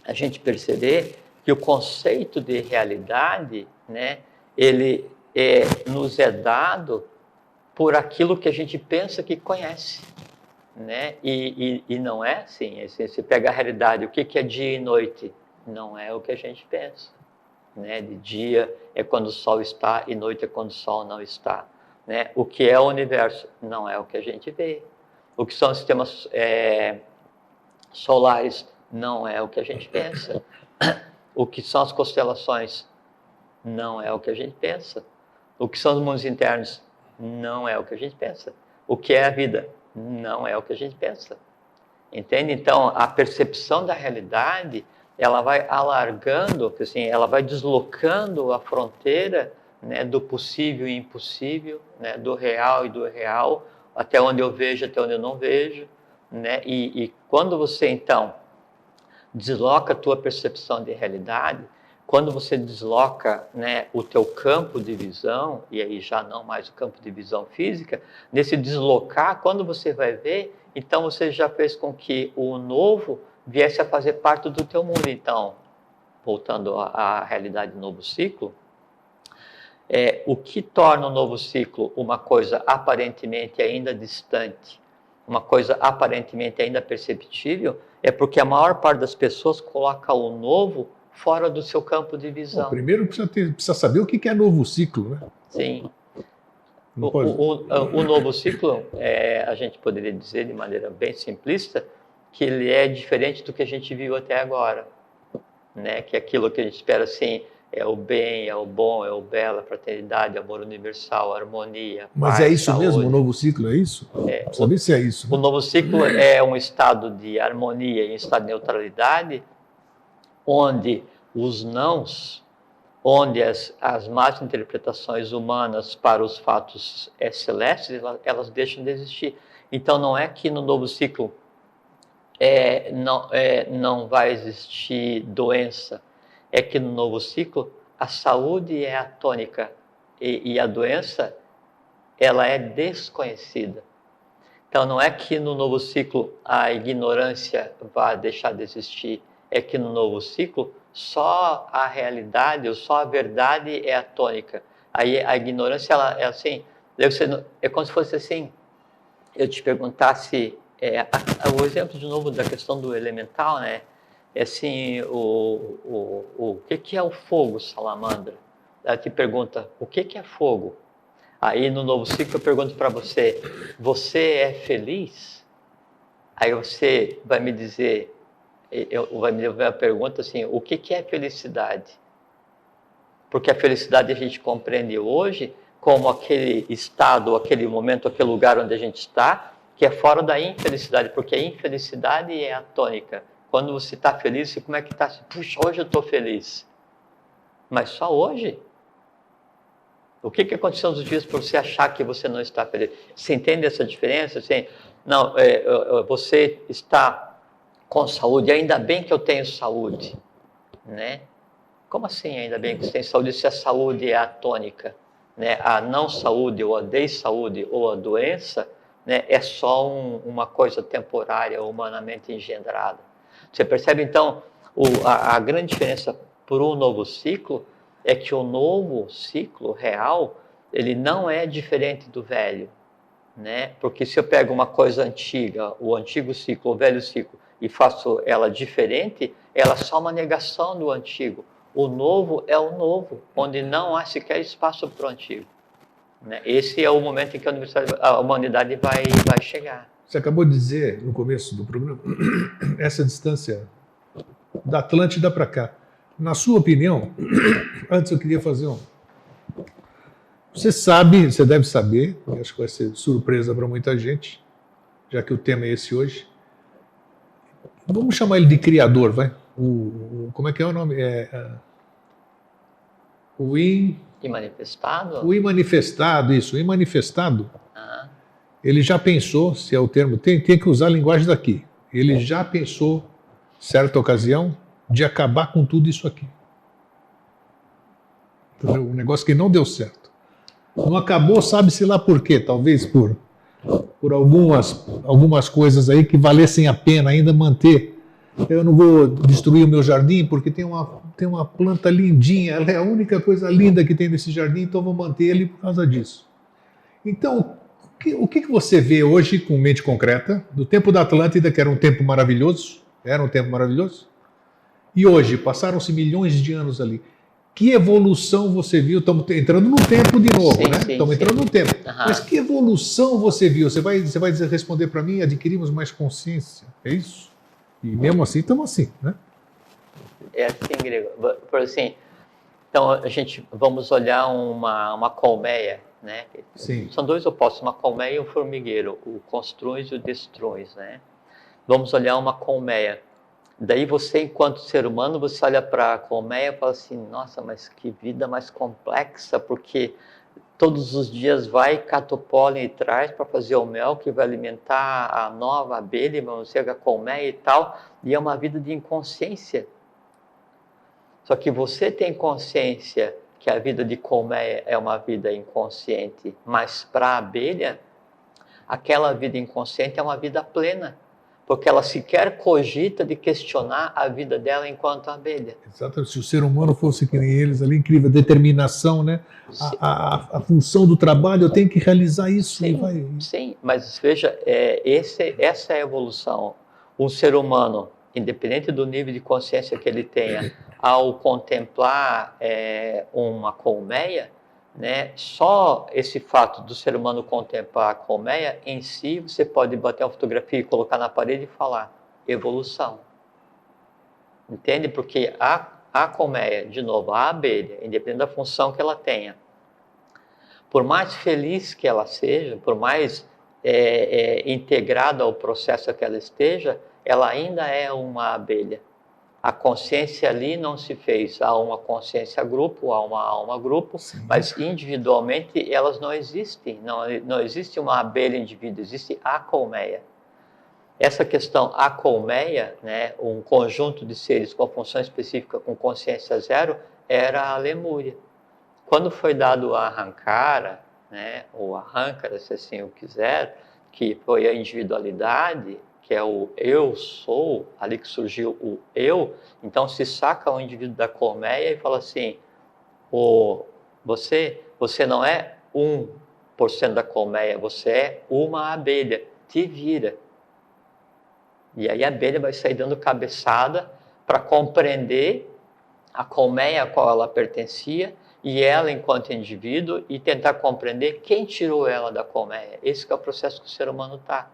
a gente perceber que o conceito de realidade, né, ele nos é dado por aquilo que a gente pensa que conhece. Né? E não é assim. Você pega a realidade, o que é dia e noite? Não é o que a gente pensa. Né? De dia é quando o sol está e noite é quando o sol não está. Né? O que é o universo? Não é o que a gente vê. O que são os sistemas solares? Não é o que a gente pensa. O que são as constelações? Não é o que a gente pensa. O que são os mundos internos? Não é o que a gente pensa. O que é a vida? Não é o que a gente pensa. Entende? Então, a percepção da realidade, ela vai alargando, assim, ela vai deslocando a fronteira, né, do possível e impossível, né, do real e do irreal, até onde eu vejo, até onde eu não vejo. Né? E quando você, então, desloca a tua percepção de realidade, quando você desloca, né, o teu campo de visão, e aí já não mais o campo de visão física, nesse deslocar, quando você vai ver, então você já fez com que o novo viesse a fazer parte do teu mundo. Então, voltando à realidade do novo ciclo, o que torna o novo ciclo uma coisa aparentemente ainda distante, uma coisa aparentemente ainda perceptível, é porque a maior parte das pessoas coloca o novo fora do seu campo de visão. Bom, primeiro precisa saber o que é novo ciclo, né? Sim. O novo ciclo, a gente poderia dizer de maneira bem simplista, que ele é diferente do que a gente viu até agora. Né? Que aquilo que a gente espera assim, é o bem, é o bom, é o belo, a fraternidade, amor universal, harmonia. Mas paz, é isso saúde. mesmo? O novo ciclo é isso? Precisa ver se é isso. Né? O novo ciclo é um estado de harmonia e um estado de neutralidade, onde os nãos, onde as más interpretações humanas para os fatos celestes, elas deixam de existir. Então, não é que no novo ciclo não vai existir doença, é que no novo ciclo a saúde é a tônica e a doença, ela é desconhecida. Então, não é que no novo ciclo a ignorância vai deixar de existir, é que no novo ciclo só a realidade ou só a verdade é a tônica. Aí a ignorância, ela é assim, é como se fosse assim, eu te perguntasse, o exemplo de novo da questão do elemental, né? É assim, o que é o fogo, salamandra? Ela te pergunta, o que é fogo? Aí no novo ciclo eu pergunto para você, você é feliz? Aí você vai me dizer, vai me levar a pergunta assim, o que é felicidade? Porque a felicidade a gente compreende hoje como aquele estado, aquele momento, aquele lugar onde a gente está, que é fora da infelicidade, porque a infelicidade é a tônica. Quando você está feliz, como é que está? Puxa, hoje eu estou feliz. Mas só hoje? O que aconteceu nos dias para você achar que você não está feliz? Você entende essa diferença? Assim, não, você está com saúde, ainda bem que eu tenho saúde, né? Como assim, ainda bem que você tem saúde, se a saúde é a tônica, né? A não saúde, ou a dessaúde, ou a doença, né? É só uma coisa temporária, humanamente engendrada. Você percebe, então, a grande diferença por um novo ciclo é que o novo ciclo real, ele não é diferente do velho, né? Porque se eu pego uma coisa antiga, o antigo ciclo, o velho ciclo, e faço ela diferente, ela é só uma negação do antigo. O novo é o novo, onde não há sequer espaço para o antigo, né? Esse é o momento em que a humanidade vai chegar. Você acabou de dizer no começo do programa, essa distância da Atlântida para cá. Na sua opinião, antes eu queria fazer um. Você sabe, você deve saber, acho que vai ser surpresa para muita gente, já que o tema é esse hoje. Vamos chamar ele de criador, vai? Como é que é o nome? O Imanifestado? O imanifestado, isso, o imanifestado. Ele já pensou, se é o termo, tem que usar a linguagem daqui. Ele já pensou, certa ocasião, de acabar com tudo isso aqui. Entendeu? Um negócio que não deu certo. Não acabou, sabe-se lá por quê? Talvez por algumas coisas aí que valessem a pena ainda manter. Eu não vou destruir o meu jardim porque tem uma planta lindinha, ela é a única coisa linda que tem nesse jardim, então vou manter ele por causa disso. Então, o que você vê hoje com mente concreta, do tempo da Atlântida, que era um tempo maravilhoso, e hoje, passaram-se milhões de anos ali. Que evolução você viu? Estamos entrando no tempo de novo, sim, né? Estamos entrando no tempo. Mas que evolução você viu? Você vai responder para mim, adquirimos mais consciência. É isso? E mesmo assim, estamos assim, né? É assim, Grego. Por assim, então, vamos olhar uma colmeia, né? Sim. São dois opostos, uma colmeia e um formigueiro, o construis e o destruis, né? Vamos olhar uma colmeia. Daí você, enquanto ser humano, você olha para a colmeia e fala assim, nossa, mas que vida mais complexa, porque todos os dias vai, cata o pólen e traz para fazer o mel que vai alimentar a nova abelha, não sei, a colmeia e tal, e é uma vida de inconsciência. Só que você tem consciência que a vida de colmeia é uma vida inconsciente, mas para a abelha, aquela vida inconsciente é uma vida plena, porque ela sequer cogita de questionar a vida dela enquanto abelha. Exatamente. Se o ser humano fosse que nem eles ali, incrível, determinação, né? A função do trabalho, eu tenho que realizar isso. Sim, e vai... sim, mas veja, essa é a evolução. Um ser humano, independente do nível de consciência que ele tenha, ao contemplar uma colmeia, né, só esse fato do ser humano contemplar a colmeia, em si, você pode bater uma fotografia e colocar na parede e falar evolução. Entende? Porque a colmeia, de novo, a abelha, independente da função que ela tenha, por mais feliz que ela seja, por mais integrada ao processo que ela esteja, ela ainda é uma abelha. A consciência ali não se fez. Há uma consciência grupo, há uma alma grupo, Sim. mas individualmente elas não existem. Não existe uma abelha indivíduo, existe a colmeia. Essa questão a colmeia, né, um conjunto de seres com função específica com consciência zero, era a Lemúria. Quando foi dado a Ahankara, né, ou Ahankara, se assim o quiser, que foi a individualidade, que é o eu sou, ali que surgiu o eu, então se saca o indivíduo da colmeia e fala assim, você não é 1% da colmeia, você é uma abelha, te vira. E aí a abelha vai sair dando cabeçada para compreender a colmeia a qual ela pertencia e ela enquanto indivíduo e tentar compreender quem tirou ela da colmeia. Esse que é o processo que o ser humano está.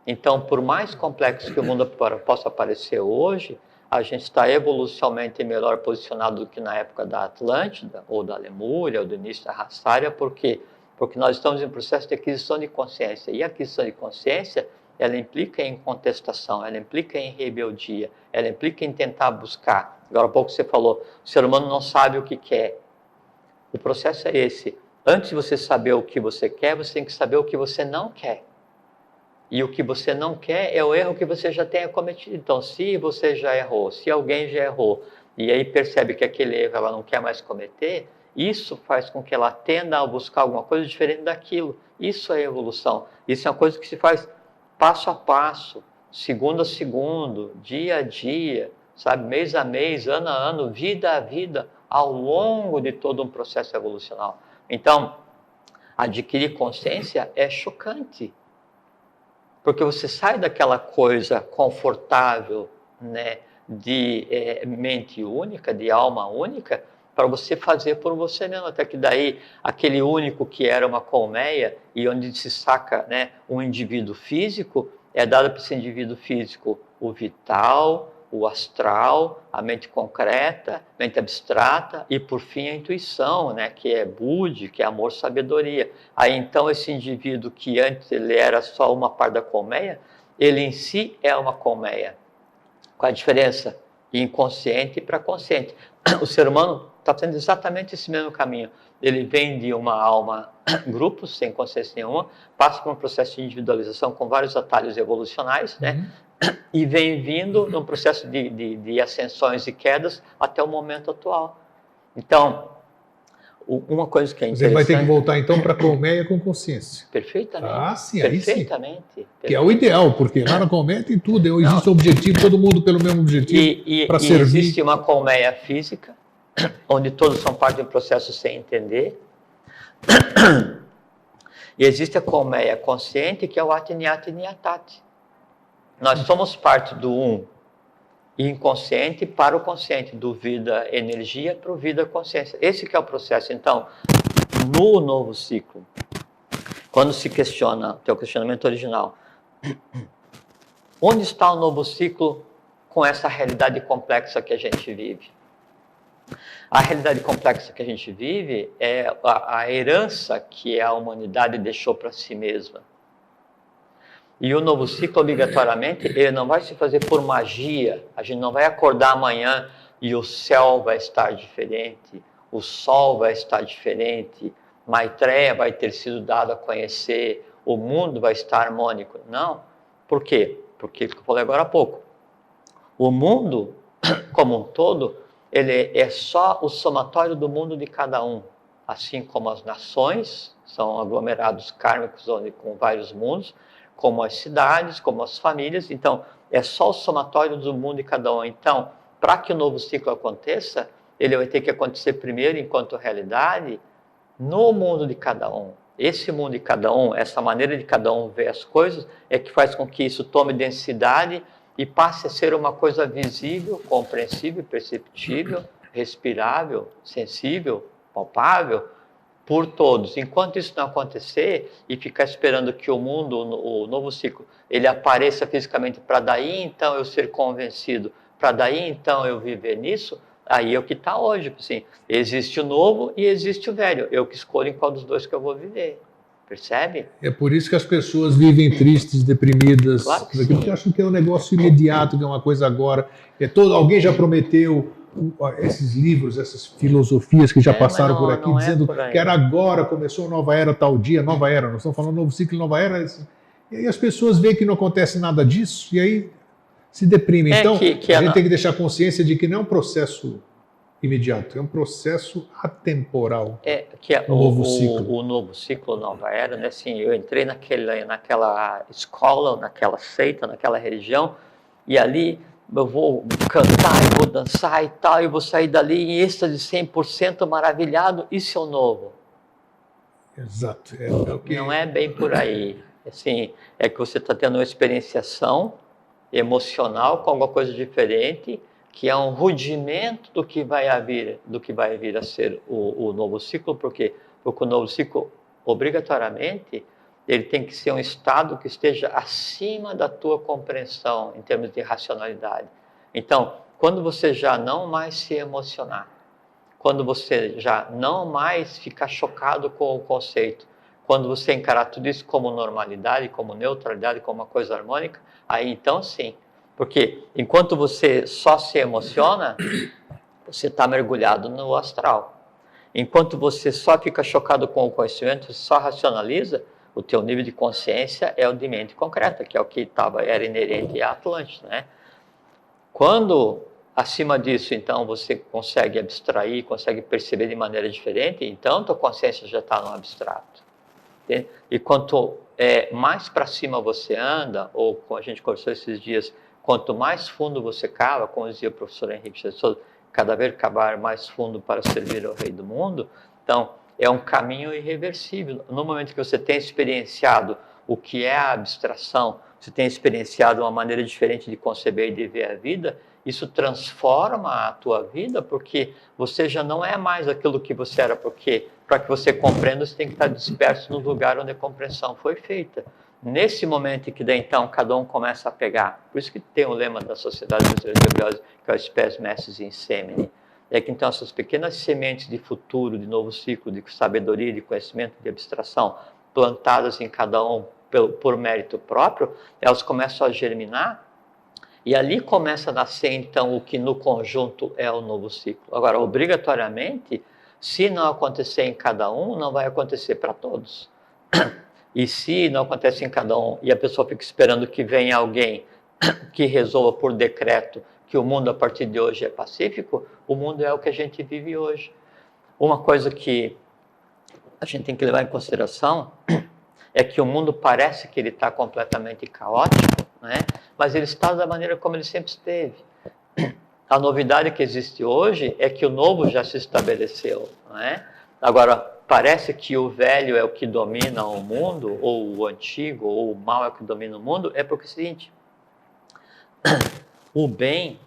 Então, por mais complexo que o mundo possa parecer hoje, a gente está evolucionalmente melhor posicionado do que na época da Atlântida, ou da Lemúria, ou do início da raça ária. Por quê? Porque nós estamos em processo de aquisição de consciência. E a aquisição de consciência, ela implica em contestação, ela implica em rebeldia, ela implica em tentar buscar. Agora há pouco você falou, o ser humano não sabe o que quer. O processo é esse. Antes de você saber o que você quer, você tem que saber o que você não quer. E o que você não quer é o erro que você já tenha cometido. Então, se você já errou, se alguém já errou, e aí percebe que aquele erro ela não quer mais cometer, isso faz com que ela tenda a buscar alguma coisa diferente daquilo. Isso é evolução. Isso é uma coisa que se faz passo a passo, segundo a segundo, dia a dia, sabe, mês a mês, ano a ano, vida a vida, ao longo de todo um processo evolucional. Então, adquirir consciência é chocante. Porque você sai daquela coisa confortável, né, de mente única, de alma única, para você fazer por você mesmo. Até que daí, aquele único que era uma colmeia, e onde se saca, né, um indivíduo físico, é dado para esse indivíduo físico o vital, o astral, a mente concreta, a mente abstrata e, por fim, a intuição, né, que é Budi, que é amor, sabedoria. Aí, então, esse indivíduo que antes ele era só uma parte da colmeia, ele em si é uma colmeia. Qual a diferença? Inconsciente para consciente. O ser humano está tendo exatamente esse mesmo caminho. Ele vem de uma alma grupo, sem consciência nenhuma, passa por um processo de individualização com vários atalhos evolucionais, né? E vem vindo num processo de ascensões e quedas até o momento atual. Então, uma coisa que é interessante... Ele vai ter que voltar, então, para a colmeia com consciência. Perfeitamente. Ah, sim, aí sim. Perfeitamente. Que é o ideal, porque lá na colmeia tem tudo, existe um objetivo, todo mundo pelo mesmo objetivo para servir. Existe uma colmeia física, onde todos são parte de um processo sem entender. E existe a colmeia consciente, que é o Atiniati Niatati. Nós somos parte do inconsciente para o consciente, do vida energia para o vida consciência. Esse que é o processo. Então, no novo ciclo, quando se questiona, teu questionamento original, onde está o novo ciclo com essa realidade complexa que a gente vive? A realidade complexa que a gente vive é a herança que a humanidade deixou para si mesma. E o novo ciclo, obrigatoriamente, ele não vai se fazer por magia. A gente não vai acordar amanhã e o céu vai estar diferente, o sol vai estar diferente, Maitreya vai ter sido dado a conhecer, o mundo vai estar harmônico. Não. Por quê? Porque, como eu falei agora há pouco, o mundo, como um todo, ele é só o somatório do mundo de cada um. Assim como as nações são aglomerados kármicos com vários mundos, como as cidades, como as famílias. Então, é só o somatório do mundo de cada um. Então, para que o novo ciclo aconteça, ele vai ter que acontecer primeiro, enquanto realidade, no mundo de cada um. Esse mundo de cada um, essa maneira de cada um ver as coisas, é que faz com que isso tome densidade e passe a ser uma coisa visível, compreensível, perceptível, respirável, sensível, palpável, por todos. Enquanto isso não acontecer e ficar esperando que o mundo, o novo ciclo, ele apareça fisicamente para daí então eu ser convencido, para daí então eu viver nisso, aí é o que está hoje. Assim, existe o novo e existe o velho. Eu que escolho em qual dos dois que eu vou viver. Percebe? É por isso que as pessoas vivem tristes, deprimidas, Claro que sim. porque acham que é um negócio imediato, que é uma coisa agora. Alguém já prometeu esses livros, essas filosofias que já Mas passaram por aqui, não é dizendo por aí. que era agora, começou a nova era tal dia, nova era, nós estamos falando novo ciclo, nova era. E aí as pessoas veem que não acontece nada disso e aí se deprimem. Então, a gente tem que deixar consciência de que não é um processo imediato, é um processo atemporal. O novo ciclo, nova era, né? Assim, eu entrei naquela escola, naquela seita, naquela religião, e ali eu vou cantar, eu vou dançar e tal, eu vou sair dali em êxtase 100% maravilhado, isso é o novo. Exato. Não é bem por aí. Assim, é que você está tendo uma experienciação emocional com alguma coisa diferente, que é um rudimento do que vai vir a ser o novo ciclo, porque o novo ciclo, obrigatoriamente, ele tem que ser um estado que esteja acima da tua compreensão em termos de racionalidade. Então, quando você já não mais se emocionar, quando você já não mais ficar chocado com o conceito, quando você encarar tudo isso como normalidade, como neutralidade, como uma coisa harmônica, aí então sim. Porque enquanto você só se emociona, você está mergulhado no astral. Enquanto você só fica chocado com o conhecimento, só racionaliza, o teu nível de consciência é o de mente concreta, que é o que era inerente à Atlântida, né? Quando acima disso, então, você consegue abstrair, consegue perceber de maneira diferente, então tua consciência já está no abstrato. Entende? E quanto mais para cima você anda, ou como a gente conversou esses dias, quanto mais fundo você cava, como dizia o professor Henrique Jesus, cada vez cavar mais fundo para servir ao Rei do Mundo, então é um caminho irreversível. No momento que você tem experienciado o que é a abstração, você tem experienciado uma maneira diferente de conceber e de ver a vida, isso transforma a tua vida, porque você já não é mais aquilo que você era, porque para que você compreenda, você tem que estar disperso no lugar onde a compreensão foi feita. Nesse momento em que daí, então, cada um começa a pegar, por isso que tem o lema da Sociedade Brasileira de Bibliose, que é o Spes Mestres in Semine, é que então essas pequenas sementes de futuro, de novo ciclo, de sabedoria, de conhecimento, de abstração, plantadas em cada um por mérito próprio, elas começam a germinar, e ali começa a nascer, então, o que no conjunto é o novo ciclo. Agora, obrigatoriamente, se não acontecer em cada um, não vai acontecer para todos. E se não acontece em cada um, e a pessoa fica esperando que venha alguém que resolva por decreto que o mundo a partir de hoje é pacífico, o mundo é o que a gente vive hoje. Uma coisa que a gente tem que levar em consideração é que o mundo parece que ele está completamente caótico, né? Mas ele está da maneira como ele sempre esteve. A novidade que existe hoje é que o novo já se estabeleceu, né? Agora, parece que o velho é o que domina o mundo, ou o antigo, ou o mal é o que domina o mundo, é porque é o seguinte, o bem,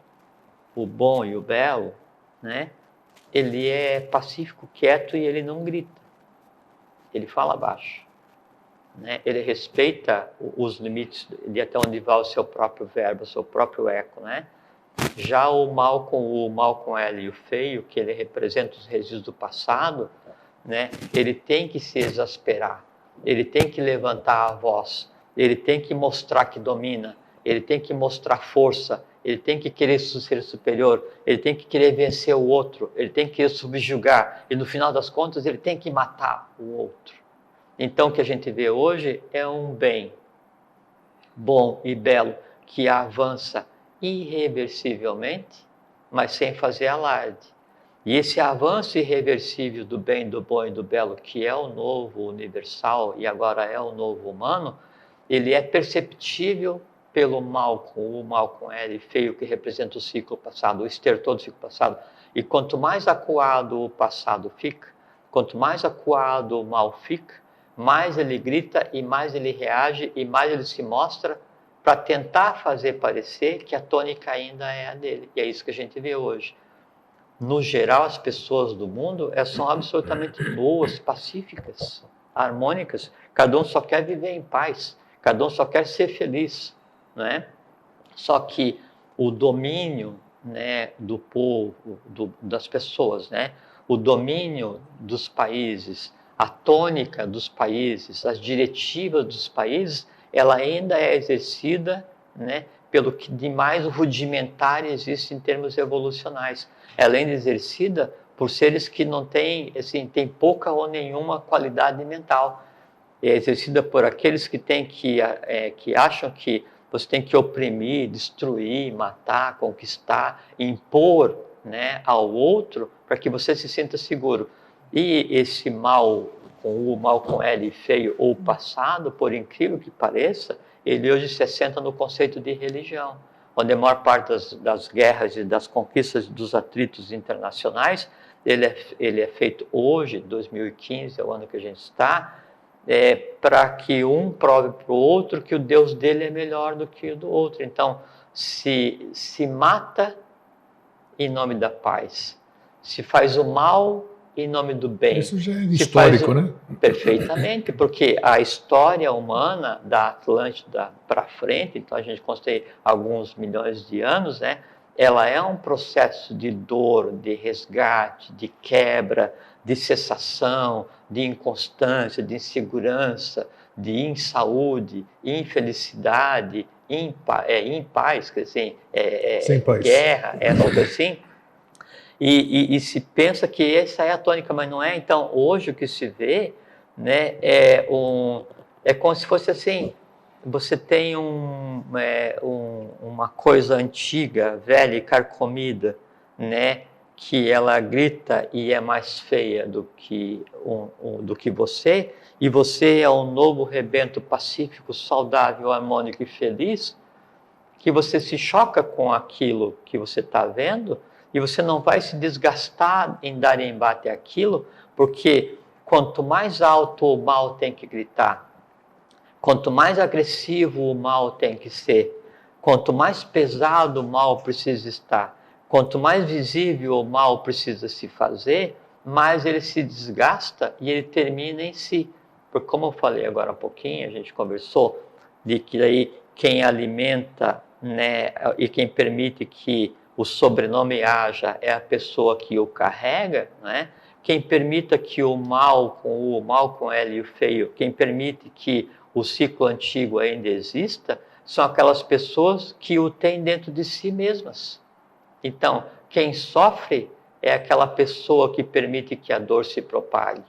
o bom e o belo, né? Ele é pacífico, quieto e ele não grita. Ele fala baixo. Né? Ele respeita os limites de até onde vai o seu próprio verbo, o seu próprio eco, né? Já o mal com L e o feio, que ele representa os resíduos do passado, né? Ele tem que se exasperar, ele tem que levantar a voz, ele tem que mostrar que domina, ele tem que mostrar força, ele tem que querer ser superior, ele tem que querer vencer o outro, ele tem que querer subjugar, e no final das contas ele tem que matar o outro. Então, o que a gente vê hoje é um bem bom e belo que avança irreversivelmente, mas sem fazer alarde. E esse avanço irreversível do bem, do bom e do belo, que é o novo universal e agora é o novo humano, ele é perceptível pelo mal com L, feio, que representa o ciclo passado, o estertor do ciclo passado. E quanto mais acuado o passado fica, quanto mais acuado o mal fica, mais ele grita e mais ele reage e mais ele se mostra para tentar fazer parecer que a tônica ainda é a dele. E é isso que a gente vê hoje. No geral, as pessoas do mundo são absolutamente boas, pacíficas, harmônicas. Cada um só quer viver em paz, cada um só quer ser feliz, né? Só que o domínio, né, do povo, das pessoas, né, o domínio dos países, a tônica dos países, as diretivas dos países, ela ainda é exercida, né, pelo que de mais rudimentar existe em termos evolucionais. Ela ainda é exercida por seres que não têm, assim, tem pouca ou nenhuma qualidade mental. É exercida por aqueles que acham que você tem que oprimir, destruir, matar, conquistar, impor, né, ao outro para que você se sinta seguro. E esse mal com L feio ou passado, por incrível que pareça, ele hoje se assenta no conceito de religião, onde a maior parte das guerras e das conquistas dos atritos internacionais, ele é feito hoje, 2015, é o ano que a gente está, para que um prove para o outro que o Deus dele é melhor do que o do outro. Então, se mata em nome da paz, se faz o mal em nome do bem. Isso já é histórico, né? Perfeitamente, porque a história humana da Atlântida para frente, então a gente constrói alguns milhões de anos, né? Ela é um processo de dor, de resgate, de quebra, de cessação, de inconstância, de insegurança, de insaúde, infelicidade, impaz, quer dizer, Sem paz. guerra, algo assim. E se pensa que essa é a tônica, mas não é. Então, hoje o que se vê, né, é como se fosse assim, você tem uma coisa antiga, velha e carcomida, né, que ela grita e é mais feia do que você, e você é um novo rebento pacífico, saudável, harmônico e feliz, que você se choca com aquilo que você está vendo, e você não vai se desgastar em dar embate àquilo, porque quanto mais alto o mal tem que gritar, quanto mais agressivo o mal tem que ser, quanto mais pesado o mal precisa estar, quanto mais visível o mal precisa se fazer, mais ele se desgasta e ele termina em si. Porque como eu falei agora há pouquinho, a gente conversou, de que aí quem alimenta, né, e quem permite que o sobrenome haja é a pessoa que o carrega, né? Quem permita que o mal com L e o feio, quem permite que o ciclo antigo ainda exista, são aquelas pessoas que o têm dentro de si mesmas. Então, quem sofre é aquela pessoa que permite que a dor se propague.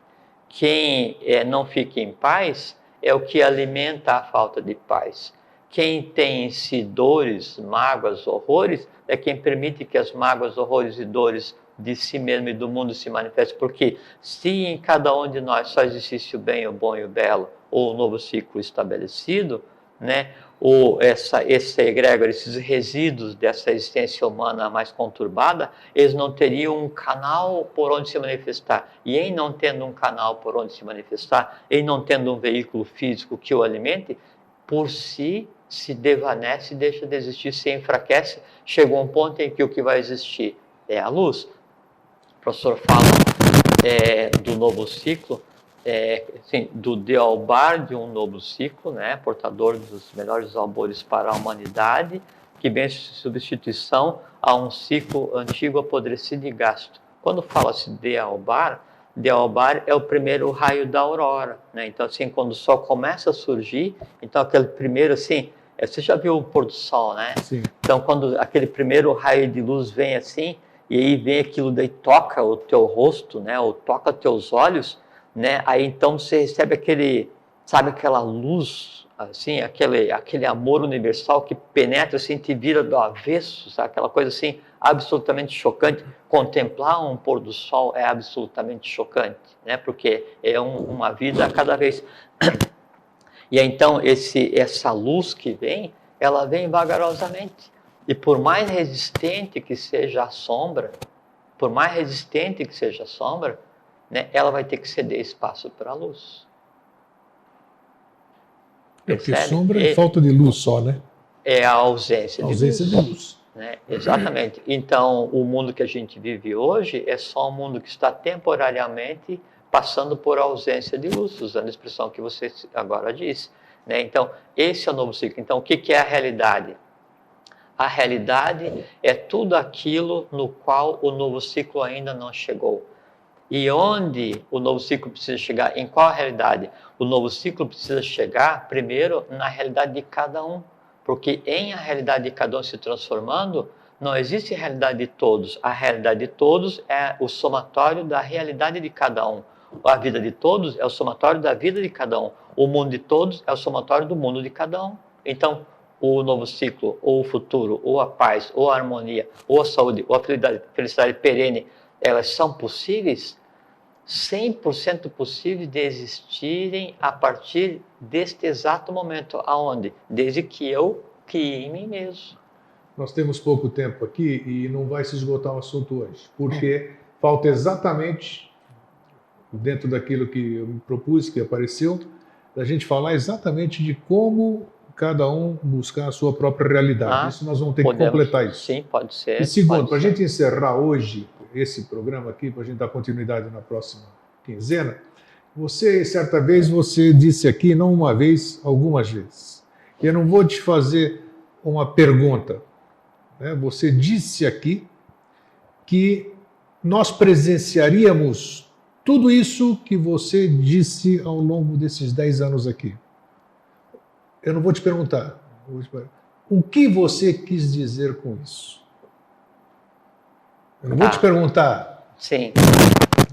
Quem não fica em paz é o que alimenta a falta de paz. Quem tem em si dores, mágoas, horrores, é quem permite que as mágoas, horrores e dores de si mesmo e do mundo se manifestem. Porque se em cada um de nós só existisse o bem, o bom e o belo, ou o novo ciclo estabelecido, né, ou esse egrégor, esses resíduos dessa existência humana mais conturbada, eles não teriam um canal por onde se manifestar. E em não tendo um canal por onde se manifestar, em não tendo um veículo físico que o alimente, por si se desvanece e deixa de existir, se enfraquece, chegou um ponto em que o que vai existir é a luz. O professor fala do novo ciclo, assim, do Dealbar de um novo ciclo, né, portador dos melhores albores para a humanidade, que vem substituição a um ciclo antigo, apodrecido e gasto. Quando fala-se Dealbar é o primeiro raio da aurora, né? Então, assim, quando o sol começa a surgir, então aquele primeiro, assim, você já viu o pôr do sol, né? Sim. Então, quando aquele primeiro raio de luz vem assim, e aí vem aquilo, daí toca o teu rosto, né? Ou toca teus olhos, né? Aí então você recebe aquela luz, assim, aquele amor universal que penetra, assim, te vira do avesso, sabe? Aquela coisa assim, absolutamente chocante. Contemplar um pôr do sol é absolutamente chocante, né? Porque é uma vida a cada vez. E então essa luz que vem, ela vem vagarosamente. E por mais resistente que seja a sombra, né, ela vai ter que ceder espaço para a luz. Porque sombra é falta de luz só, né? É a ausência de luz. Né? Exatamente. Então, o mundo que a gente vive hoje é só um mundo que está temporariamente passando por ausência de luz, usando a expressão que você agora disse. Né? Então, esse é o novo ciclo. Então, o que é a realidade? A realidade é tudo aquilo no qual o novo ciclo ainda não chegou. E onde o novo ciclo precisa chegar? Em qual realidade? O novo ciclo precisa chegar primeiro na realidade de cada um. Porque em a realidade de cada um se transformando, não existe realidade de todos. A realidade de todos é o somatório da realidade de cada um. A vida de todos é o somatório da vida de cada um. O mundo de todos é o somatório do mundo de cada um. Então, o novo ciclo, ou o futuro, ou a paz, ou a harmonia, ou a saúde, ou a felicidade perene, elas são possíveis, 100% possíveis de existirem a partir deste exato momento. Aonde? Desde que eu crie em mim mesmo. Nós temos pouco tempo aqui e não vai se esgotar o assunto hoje, porque falta exatamente, dentro daquilo que eu me propus, que apareceu, da gente falar exatamente de como cada um buscar a sua própria realidade. Isso nós vamos ter que completar isso. Sim, pode ser. E segundo, para a gente encerrar hoje esse programa aqui, para a gente dar continuidade na próxima quinzena, certa vez, você disse aqui, não uma vez, algumas vezes. Eu não vou te fazer uma pergunta. Você disse aqui que nós presenciaríamos tudo isso que você disse ao longo desses 10 anos aqui. Eu não vou te perguntar. O que você quis dizer com isso? Eu não vou te perguntar. Sim.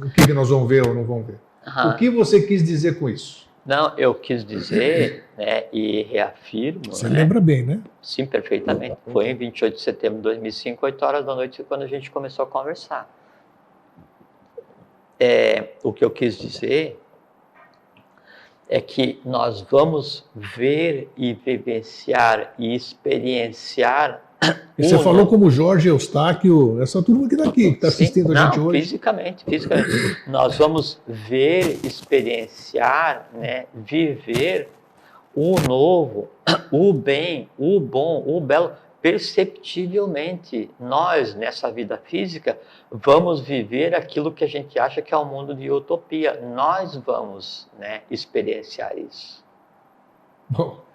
O que nós vamos ver ou não vamos ver. O que você quis dizer com isso? Não, eu quis dizer, né, e reafirmo... Você lembra bem, né? Sim, perfeitamente. Foi em 28 de setembro de 2005, 8 horas da noite, quando a gente começou a conversar. O que eu quis dizer é que nós vamos ver e vivenciar e experienciar... E você falou como Jorge Eustáquio, essa turma que está assistindo a gente hoje. Fisicamente. Nós vamos ver, experienciar, né, viver o novo, o bem, o bom, o belo, perceptivelmente. Nós, nessa vida física, vamos viver aquilo que a gente acha que é um mundo de utopia. Nós vamos, né, experienciar isso. Bom,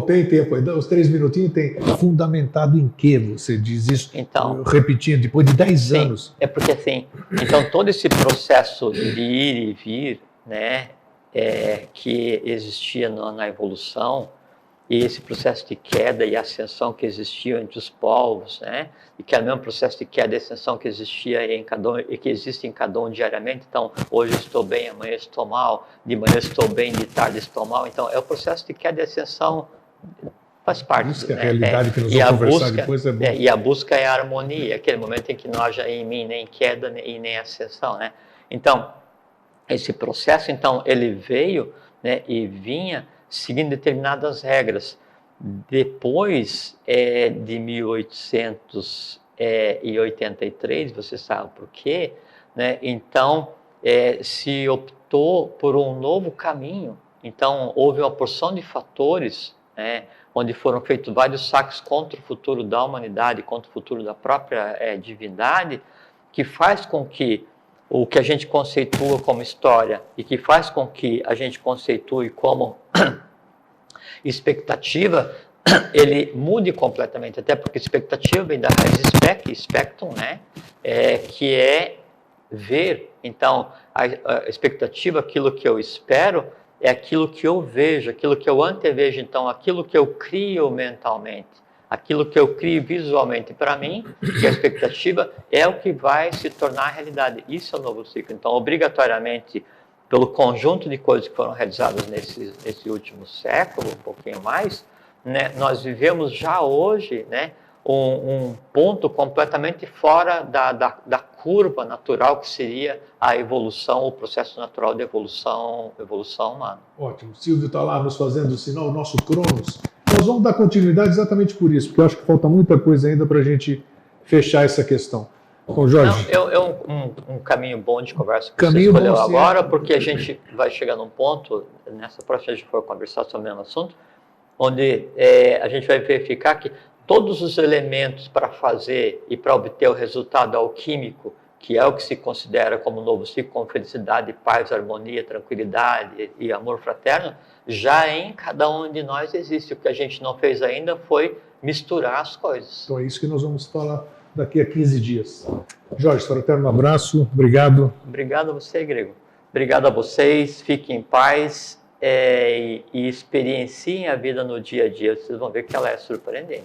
tem tempo, os 3 minutinhos tem. Fundamentado em que você diz isso? Então, repetindo, depois de 10 anos. É porque assim, então todo esse processo de ir e vir, né, que existia na evolução, e esse processo de queda e ascensão que existia entre os povos, né, e que é o mesmo processo de queda e ascensão que existia em cada um, e que existe em cada um diariamente. Então, hoje estou bem, amanhã estou mal, de manhã estou bem, de tarde estou mal. Então, é o processo de queda e ascensão, faz parte. Isso que é a realidade que nós vamos conversar depois é bom. E a busca é a harmonia, aquele momento em que não haja em mim nem queda e nem ascensão, né? Então, esse processo, então, ele veio, né, e vinha seguindo determinadas regras. Depois de 1883, você sabe por quê, né? Então, se optou por um novo caminho. Então, houve uma porção de fatores, né, onde foram feitos vários saques contra o futuro da humanidade, contra o futuro da própria divindade, que faz com que o que a gente conceitua como história e que faz com que a gente conceitue como expectativa, ele mude completamente, até porque expectativa vem da raiz spectrum, né? Que é ver. Então, a expectativa, aquilo que eu espero, é aquilo que eu vejo, aquilo que eu antevejo. Então, aquilo que eu crio mentalmente, aquilo que eu crio visualmente para mim, que a expectativa é o que vai se tornar realidade. Isso é o novo ciclo. Então, obrigatoriamente, pelo conjunto de coisas que foram realizadas nesse último século, um pouquinho mais, né, nós vivemos já hoje, né, um ponto completamente fora da curva natural que seria a evolução, o processo natural de evolução humana. Ótimo. Silvio está lá nos fazendo o sinal, o nosso Cronos. Nós vamos dar continuidade exatamente por isso, porque eu acho que falta muita coisa ainda para a gente fechar essa questão. Bom, Jorge. Um caminho bom de conversa que você escolheu agora, porque a gente vai chegar num ponto, nessa próxima a gente for conversar sobre o mesmo assunto, onde a gente vai verificar que todos os elementos para fazer e para obter o resultado alquímico, que é o que se considera como novo ciclo, com felicidade, paz, harmonia, tranquilidade e amor fraterno, já em cada um de nós existe. O que a gente não fez ainda foi misturar as coisas. Então é isso que nós vamos falar daqui a 15 dias. Jorge, fraterno abraço, obrigado. Obrigado a você, Grego. Obrigado a vocês, fiquem em paz e experienciem a vida no dia a dia. Vocês vão ver que ela é surpreendente.